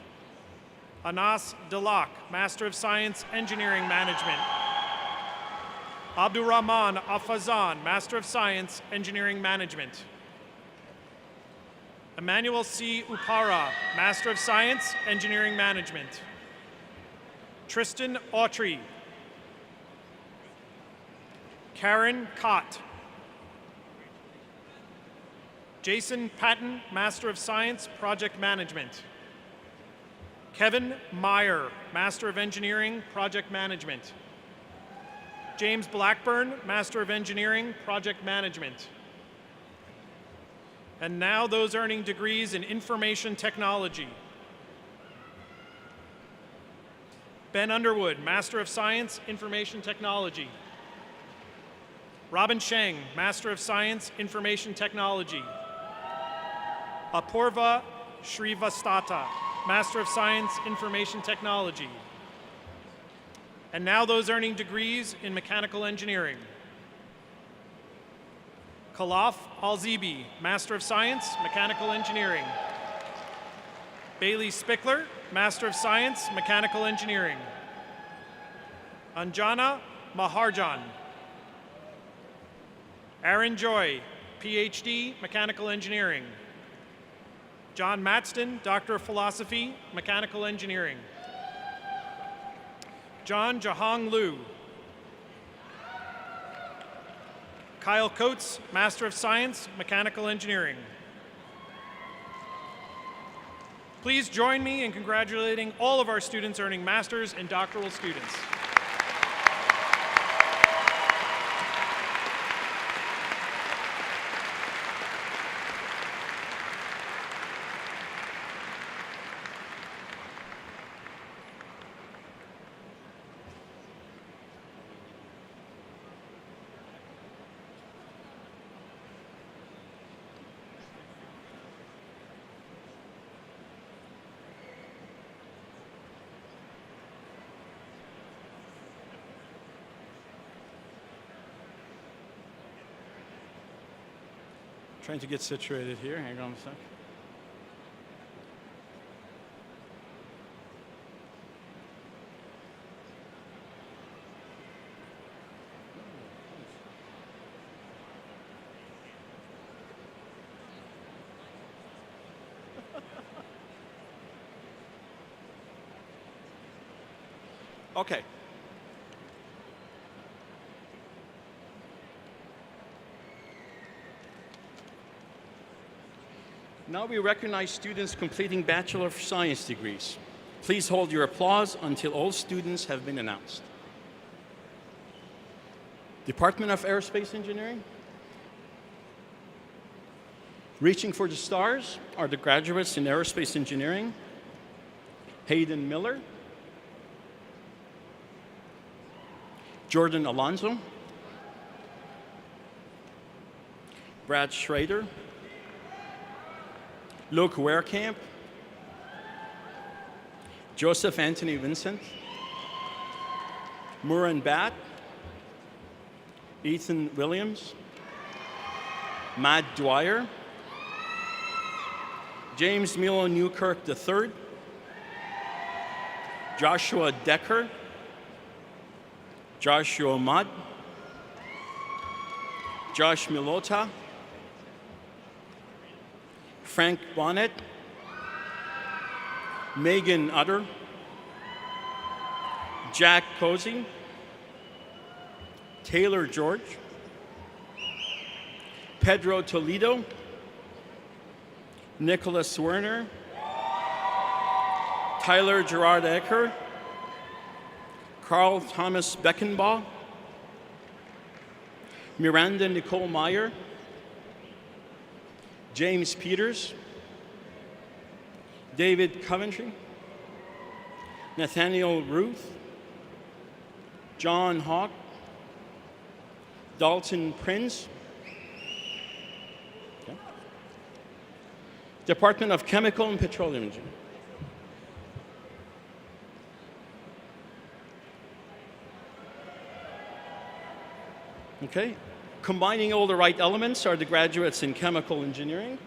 Anas Dalak, Master of Science, Engineering Management. Abdurrahman Afazan, Master of Science, Engineering Management. Emmanuel C. Upara, Master of Science, Engineering Management. Tristan Autry. Karen Cott. Jason Patton, Master of Science, Project Management. Kevin Meyer, Master of Engineering, Project Management. James Blackburn, Master of Engineering, Project Management. And now those earning degrees in Information Technology. Ben Underwood, Master of Science, Information Technology. Robin Sheng, Master of Science, Information Technology. Apurva Shrivastata, Master of Science, Information Technology. And now those earning degrees in Mechanical Engineering. Khalaf Alzibi, Master of Science, Mechanical Engineering. Bailey Spickler, Master of Science, Mechanical Engineering. Anjana Maharjan. Aaron Joy, PhD, Mechanical Engineering. John Matston, Doctor of Philosophy, Mechanical Engineering. John Jahong Liu. Kyle Coates, Master of Science, Mechanical Engineering. Please join me in congratulating all of our students earning master's and doctoral students. Trying to get situated here. Hang on a sec. Okay. Now we recognize students completing Bachelor of Science degrees. Please hold your applause until all students have been announced. Department of Aerospace Engineering. Reaching for the stars are the graduates in Aerospace Engineering. Hayden Miller, Jordan Alonso, Brad Schrader, Luke Werekamp, Joseph Anthony Vincent, Muran Bat, Ethan Williams, Matt Dwyer, James Milo Newkirk III, Joshua Decker, Joshua Mudd, Josh Milota, Frank Bonnet, Megan Utter, Jack Posey, Taylor George, Pedro Toledo, Nicholas Werner, Tyler Gerard Ecker, Carl Thomas Beckenbaugh, Miranda Nicole Meyer, James Peters, David Coventry, Nathaniel Ruth, John Hawk, Dalton Prince, Department of Chemical and Petroleum Engineering. Okay, combining all the right elements are the graduates in Chemical Engineering.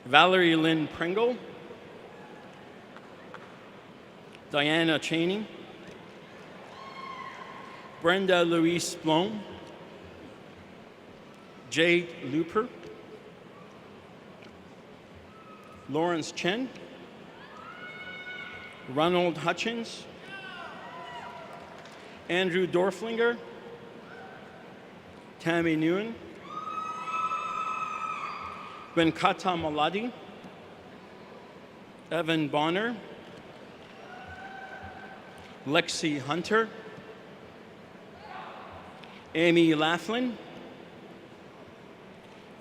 Valerie Lynn Pringle, Diana Cheney, Brenda Louise Blom, Jade Looper, Lawrence Chen, Ronald Hutchins, Andrew Dorflinger, Tammy Nguyen, Venkata Maladi, Evan Bonner, Lexi Hunter, Amy Laughlin,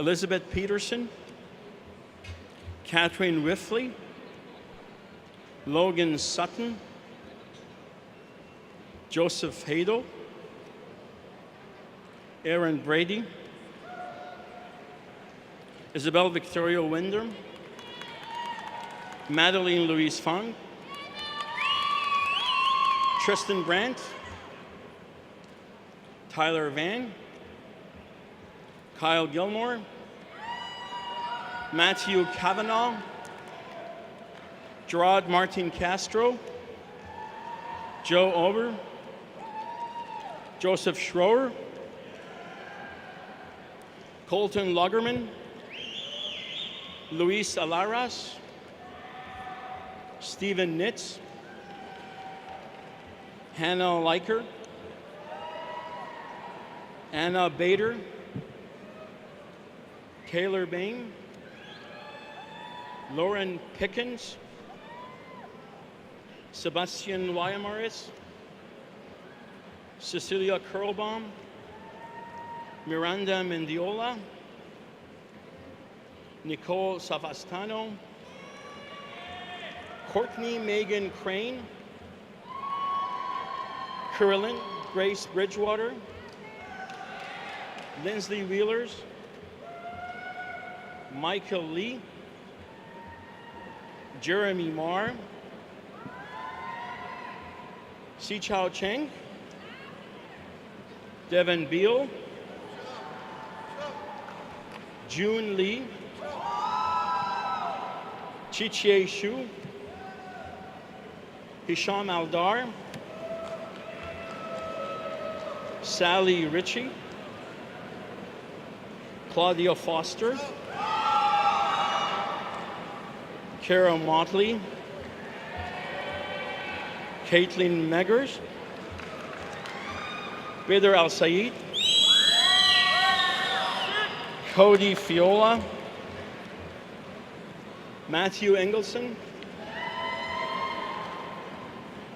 Elizabeth Peterson, Catherine Whiffley, Logan Sutton, Joseph Hadel, Aaron Brady, Isabel Victoria Wyndham, Madeline Louise Fong, Tristan Brandt, Tyler Van, Kyle Gilmore, Matthew Cavanaugh, Gerard Martin Castro, Joe Ober, Joseph Schroer, Colton Lagerman, Luis Alaras, Stephen Nitz, Hannah Leiker, Anna Bader, Taylor Bain, Lauren Pickens, Sebastian Wyamaris, Cecilia Curlbaum, Miranda Mendiola, Nicole Savastano, Courtney Megan Crane, Carolyn Grace Bridgewater, Lindsley Wheelers, Michael Lee, Jeremy Marr, Si Chao Cheng, Devin Beal, June Lee, Chichie Shu, Hisham Aldar, Sally Ritchie, Claudia Foster, Kara Motley, Caitlin Meggers, Badr Al Sayed, Cody Fiola, Matthew Engelson,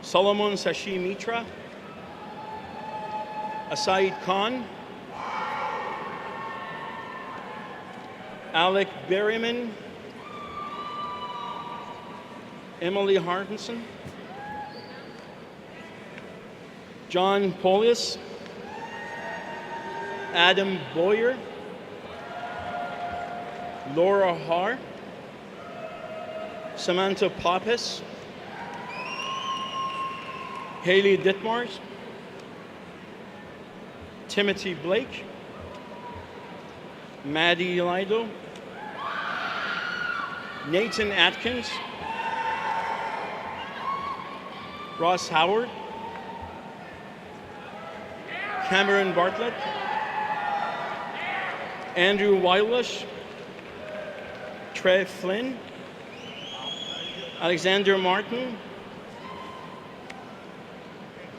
Solomon Sashi Mitra, Asaid Khan, Alec Berryman, Emily Hardinson, John Polius, Adam Boyer, Laura Haar, Samantha Pappas, Haley Ditmars, Timothy Blake, Maddie Lido, Nathan Atkins, Ross Howard, Cameron Bartlett, Andrew Weilish, Trey Flynn, Alexander Martin,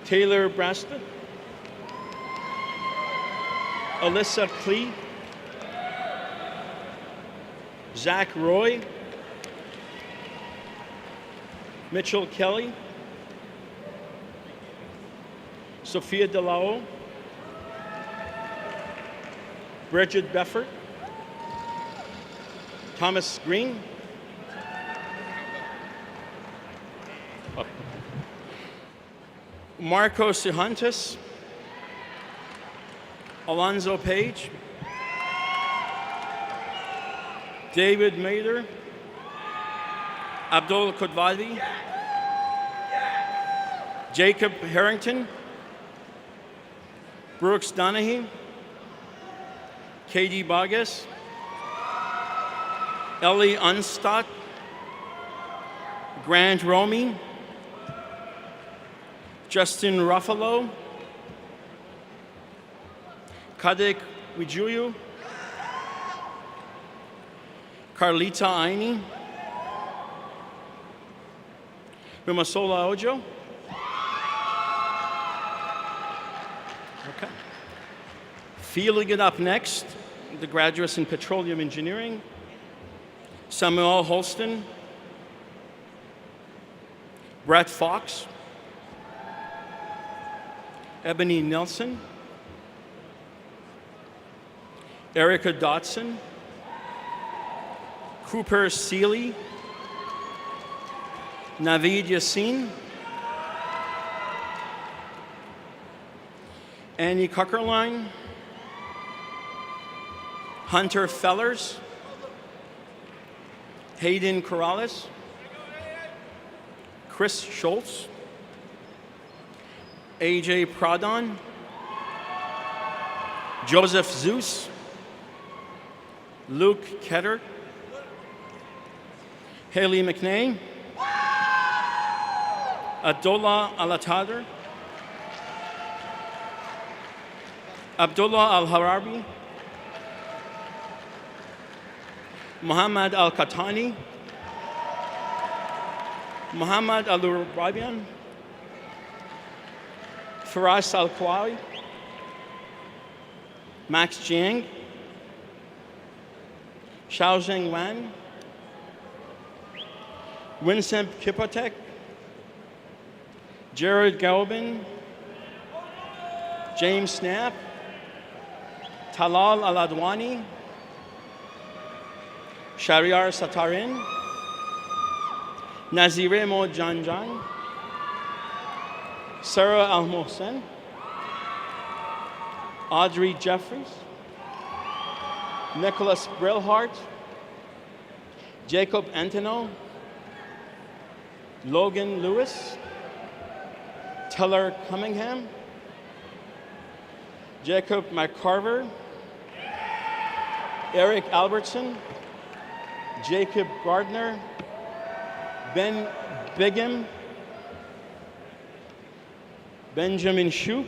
Taylor Brasted, Alyssa Klee, Zach Roy, Mitchell Kelly, Sophia DeLao, Bridget Beffert, Thomas Green, Marco Sihantis, Alonzo Page, David Mader, Abdul Kodvadi, Jacob Harrington, Brooks Donahue, Katie Bogus, Ellie Unstott, Grant Romy, Justin Ruffalo, Kadek Wijuyu, Carlita Aini, Mimasola Ojo. Okay. Filling it up next, the graduates in Petroleum Engineering, Samuel Holston, Brett Fox, Ebony Nelson, Erica Dotson, Cooper Seeley, Naveed Yassin, Annie Kuckerline, Hunter Fellers, Hayden Corrales, Chris Schultz, AJ Pradhan, Joseph Zeus, Luke Ketter, Haley McNay, Abdullah Alatadr, Abdullah Al-Harabi, Muhammad Al-Katani, Muhammad Al-Rabian, Faraz Al-Kwawi, Max Jiang, Xiaozheng Wan, Winsent Kipotek, Jared Galvin, James Snap, Talal Aladwani, Shariar Satarin, Nazire Mo Janjan, Sarah Al-Mohsen, Audrey Jeffries, Nicholas Brillhart, Jacob Antono, Logan Lewis, Teller Cunningham, Jacob McCarver, Eric Albertson, Jacob Gardner, Ben Bigham, Benjamin Shu,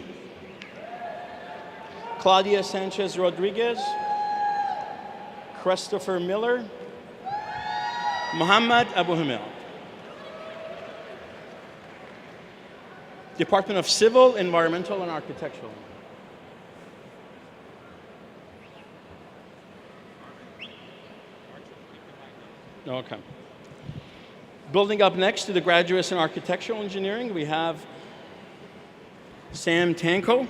Claudia Sanchez Rodriguez, Christopher Miller, Muhammad Abu Hamil. Department of Civil, Environmental, and Architectural. Okay. Building up next to the graduates in Architectural Engineering, we have Sam Tanko,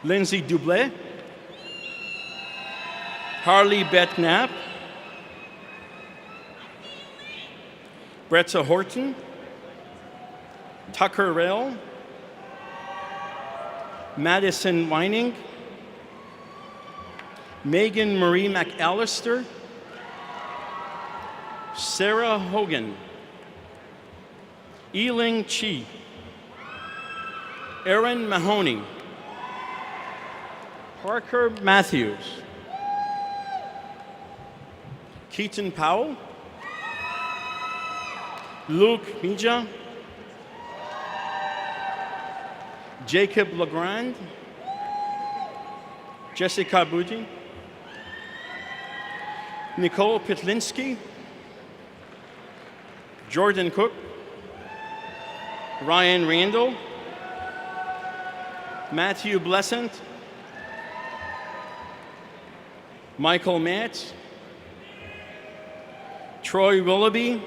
Lindsay Dublé, Harley Beth Knapp, Bretza Horton, Tucker Rail, Madison Weining, Megan Marie McAllister, Sarah Hogan, Eling Chi, Erin Mahoney, Parker Matthews, Keaton Powell, Luke Mija, Jacob Legrand, Jessica Bougie, Nicole Pitlinsky, Jordan Cook, Ryan Randall, Matthew Blessant, Michael Matz, Troy Willoughby.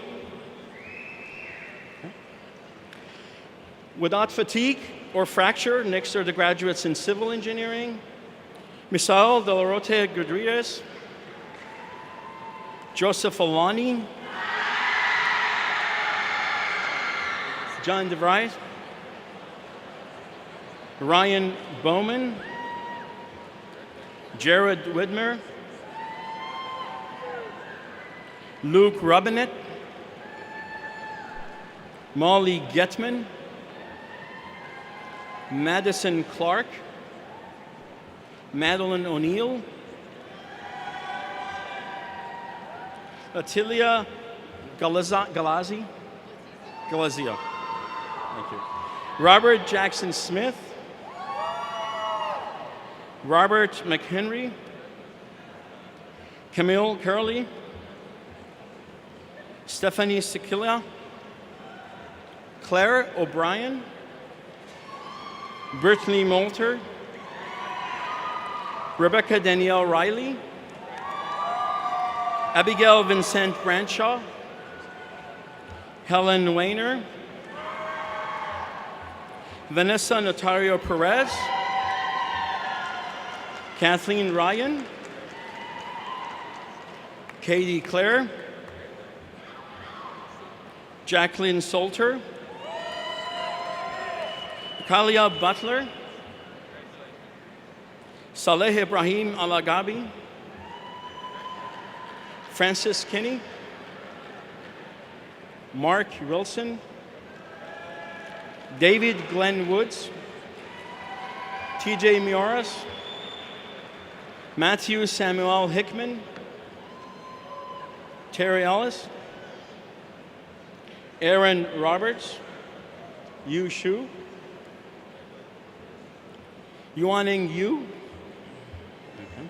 Without fatigue or fracture, next are the graduates in Civil Engineering, Misael De La Rote Gudrides, Joseph Alani, John DeVries, Ryan Bowman, Jared Widmer, Luke Robinette, Molly Getman, Madison Clark, Madeline O'Neill, Attilia Galazia. Thank you. Robert Jackson Smith, Robert McHenry, Camille Curley, Stephanie Sikilia, Claire O'Brien, Brittany Moulter, Rebecca Danielle Riley, Abigail Vincent Branshaw, Helen Weiner, Vanessa Notario Perez, Kathleen Ryan, Katie Clare, Jacqueline Salter, Kalia Butler, Saleh Ibrahim Alagabi, Francis Kinney, Mark Wilson, David Glenn Woods, TJ Mioras, Matthew Samuel Hickman, Terry Ellis, Aaron Roberts, Yu Shu, Yuaning Yu, okay.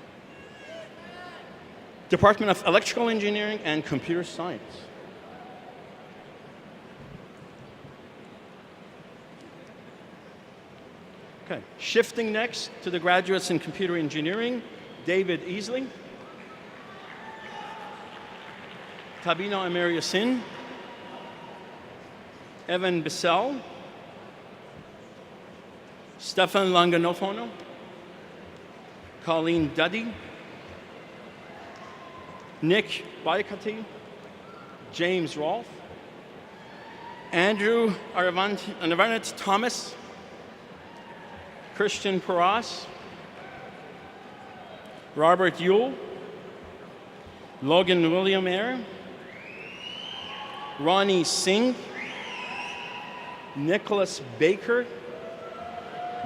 Department of Electrical Engineering and Computer Science. Okay, shifting next to the graduates in Computer Engineering, David Easley, Tabina Amariasin, Evan Bissell, Stefan Langanofono, Colleen Duddy, Nick Baikati, James Rolfe, Andrew Aravanet Thomas, Christian Paras, Robert Yule, Logan William Eyre, Ronnie Singh, Nicholas Baker,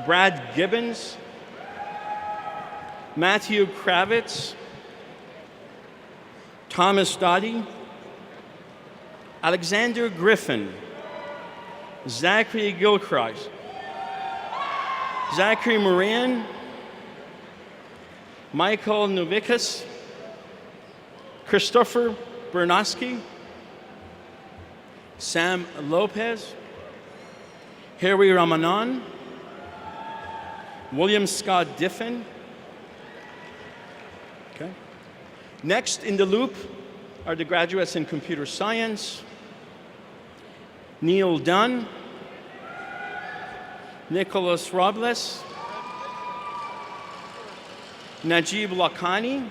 Brad Gibbons, Matthew Kravitz, Thomas Dottie, Alexander Griffin, Zachary Gilchrist, Zachary Moran, Michael Novikas, Christopher Bernosky, Sam Lopez, Harry Ramanan, William Scott Diffin. Okay. Next in the loop are the graduates in computer science. Neil Dunn, Nicholas Robles, Najib Lakhani,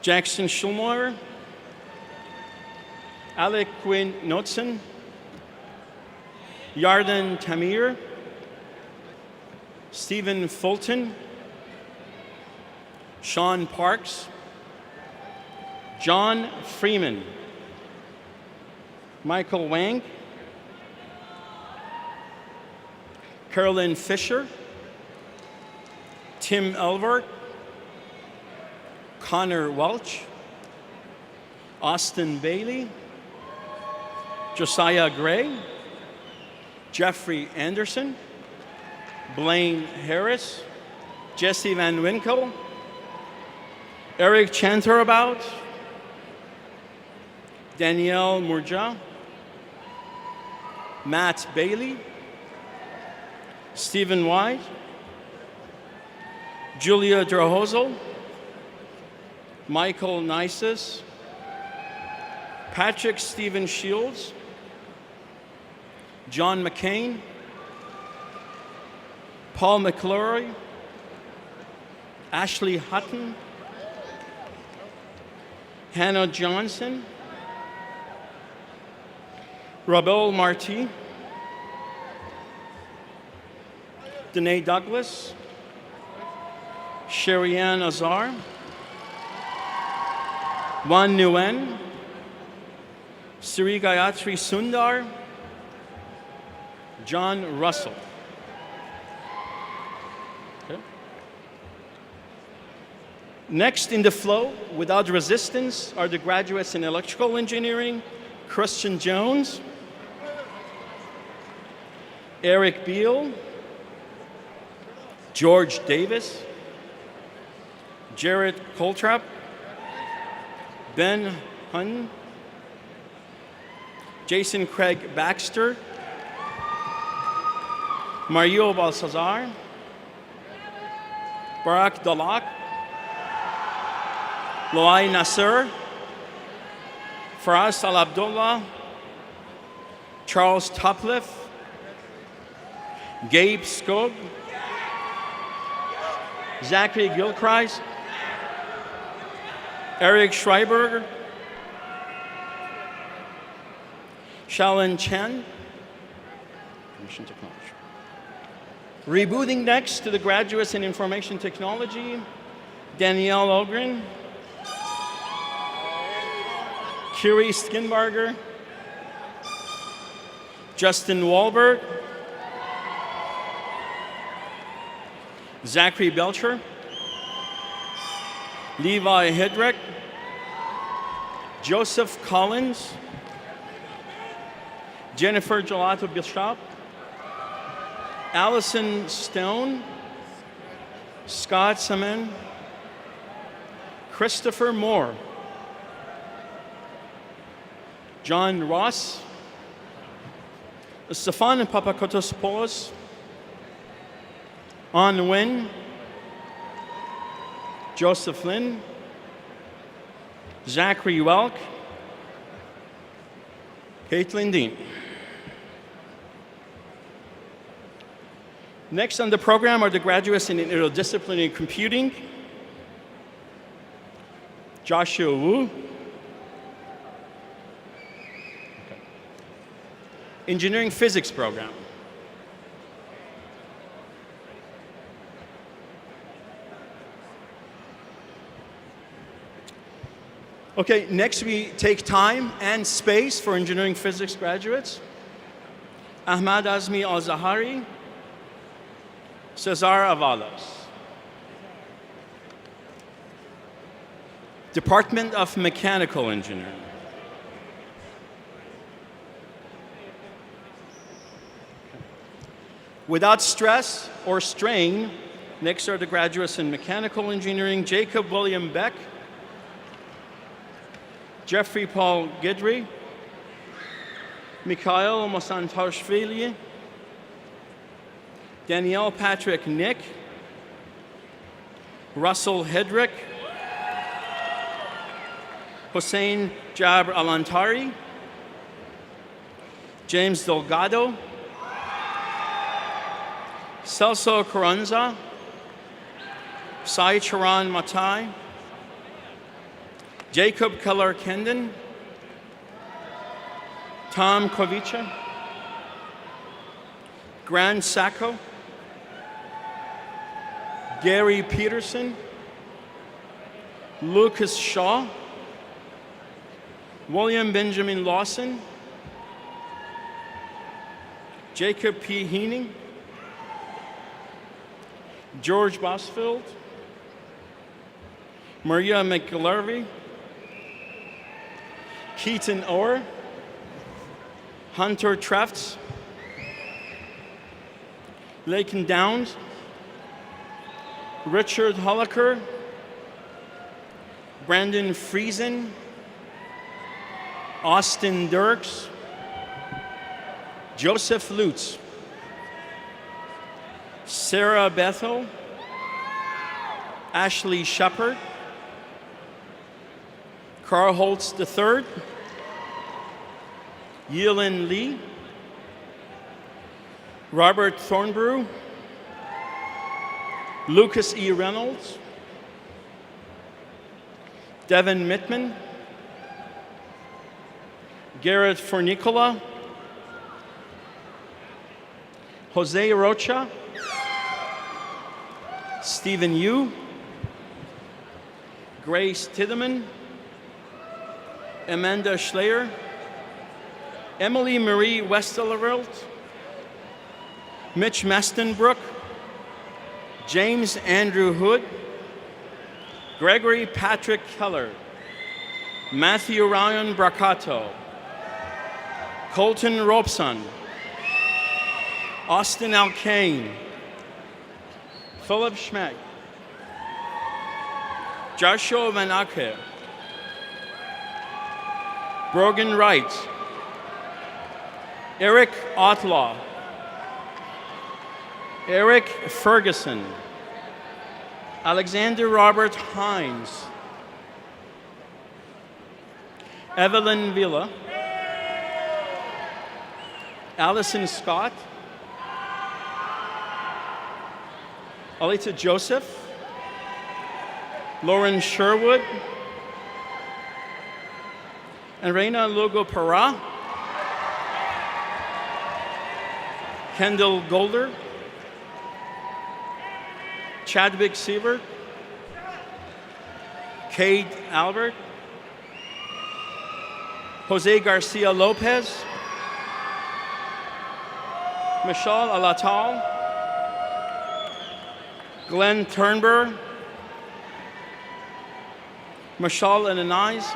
Jackson Schulmoyer, Alec Quinn Knudsen, Yarden Tamir, Stephen Fulton, Sean Parks, John Freeman, Michael Wang, Carolyn Fisher, Tim Elvert, Connor Welch, Austin Bailey, Josiah Gray, Jeffrey Anderson, Blaine Harris, Jesse Van Winkle, Eric Chanterabout, Danielle Murja, Matt Bailey, Stephen White, Julia Drohozel, Michael Nisus, Patrick Stephen Shields, John McCain, Paul McClory, Ashley Hutton, Hannah Johnson, Rabel Marti, Danae Douglas, Sherrianne Azar, Wan Nguyen, Sri Gayatri Sundar, John Russell. Okay. Next in the flow, without resistance, are the graduates in electrical engineering, Christian Jones, Eric Beal, George Davis, Jared Coltrap, Ben Hun, Jason Craig Baxter, Mario Balsazar, Barak Dalak, Loai Nasser, Faraz Al Abdullah, Charles Topliff, Gabe Skog, Zachary Gilchrist, Eric Schreiber, Shaolin Chen, Information Technology. Rebooting next to the graduates in Information Technology, Danielle Ogren, Kiri Skinbarger, Justin Wahlberg, Zachary Belcher, Levi Hedrick, Joseph Collins, Jennifer Gelato Bishop, Allison Stone, Scott Saman, Christopher Moore, John Ross, Stefan Papakotospoulos, An Nguyen, Joseph Lin, Zachary Welk, Caitlin Dean. Next on the program are the graduates in interdisciplinary computing, Joshua Wu, engineering physics program, okay, next we take time and space for engineering physics graduates. Ahmad Azmi Al-Zahari, Cesar Avalos. Department of Mechanical Engineering. Without stress or strain, next are the graduates in Mechanical Engineering, Jacob William Beck, Jeffrey Paul Guidry, Mikhail Mosantashvili, Danielle Patrick Nick, Russell Hedrick, Hossein Jabr Alantari, James Delgado, Celso Carranza, Sai Charan Matai, Jacob Keller Kendon, Tom Kovicha, Gran Sacco, Gary Peterson, Lucas Shaw, William Benjamin Lawson, Jacob P. Heening, George Bosfield, Maria McGillervy, Keaton Orr, Hunter Trefts, Lakin Downs, Richard Holliker, Brandon Friesen, Austin Dirks, Joseph Lutz, Sarah Bethel, Ashley Shepard, Carl Holtz III, Yilin Lee, Robert Thornbrew, Lucas E. Reynolds, Devin Mittman, Garrett Fornicola, Jose Rocha, Stephen Yu, Grace Tideman, Amanda Schleyer, Emily Marie Westervelt, Mitch Mestenbrook, James Andrew Hood, Gregory Patrick Keller, Matthew Ryan Bracato, Colton Robeson, Austin Alkane, Philip Schmeck, Joshua Van Acker, Brogan Wright, Eric Otlaw, Eric Ferguson, Alexander Robert Hines, Evelyn Villa, Allison Scott, Alita Joseph, Lauren Sherwood, and Reina Lugo Para, Kendall Golder, Chadwick Siebert, Cade Albert, Jose Garcia Lopez, Michelle Alatal, Glenn Turnberg, Michelle Ananias,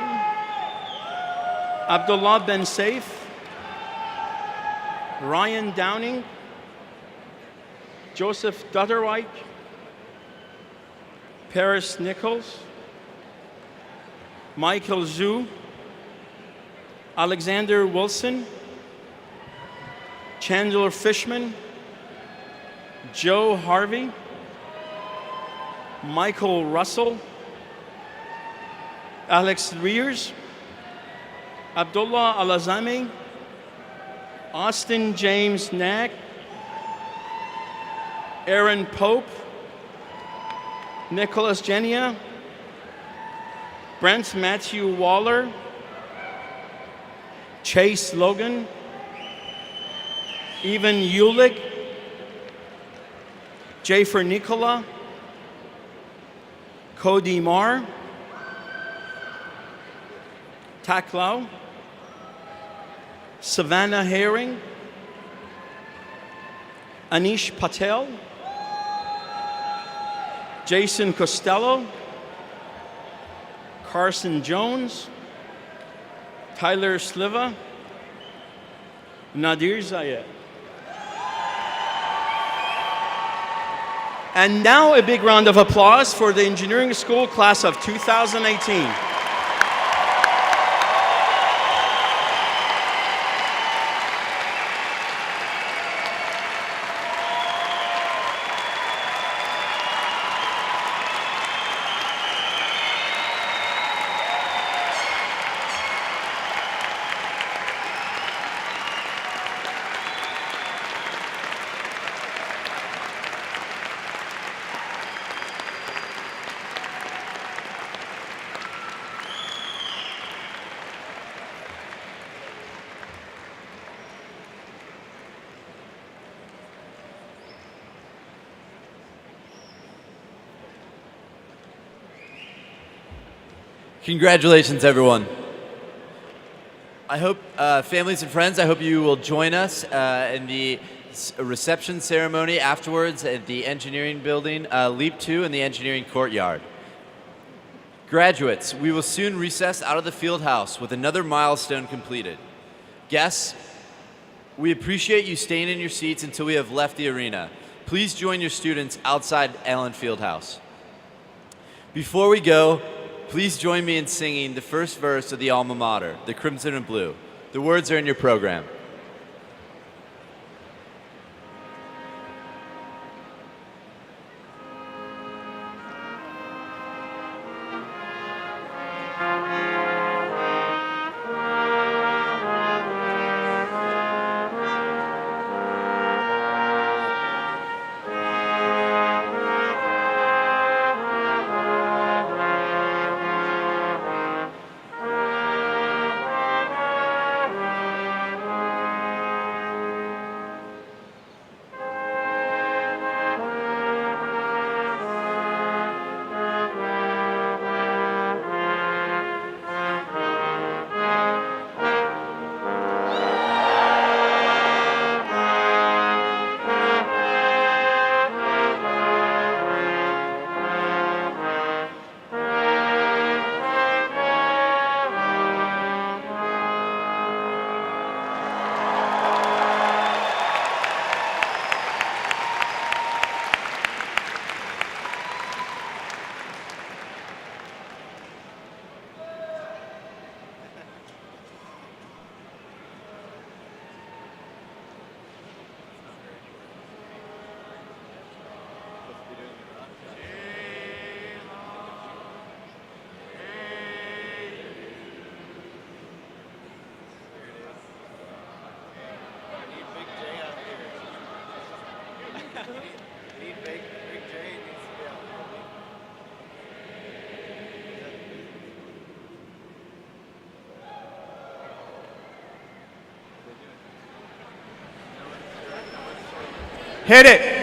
Abdullah Ben Saif, Ryan Downing, Joseph Dutterwijk, Paris Nichols, Michael Zhu, Alexander Wilson, Chandler Fishman, Joe Harvey, Michael Russell, Alex Rears, Abdullah Alazami, Austin James Knack, Aaron Pope, Nicholas Genia, Brent Matthew Waller, Chase Logan, Evan Ulick, Jafer Nicola, Cody Marr, Tak Lau, Savannah Herring, Anish Patel, Jason Costello, Carson Jones, Tyler Sliva, Nadir Zayed. And now a big round of applause for the engineering school class of 2018. Congratulations, everyone. I hope, families and friends, I hope you will join us in the reception ceremony afterwards at the engineering building, Leap 2 in the engineering courtyard. Graduates, we will soon recess out of the Fieldhouse with another milestone completed. Guests, we appreciate you staying in your seats until we have left the arena. Please join your students outside Allen Fieldhouse. Before we go, please join me in singing the first verse of the alma mater, the Crimson and Blue. The words are in your program. Hit it.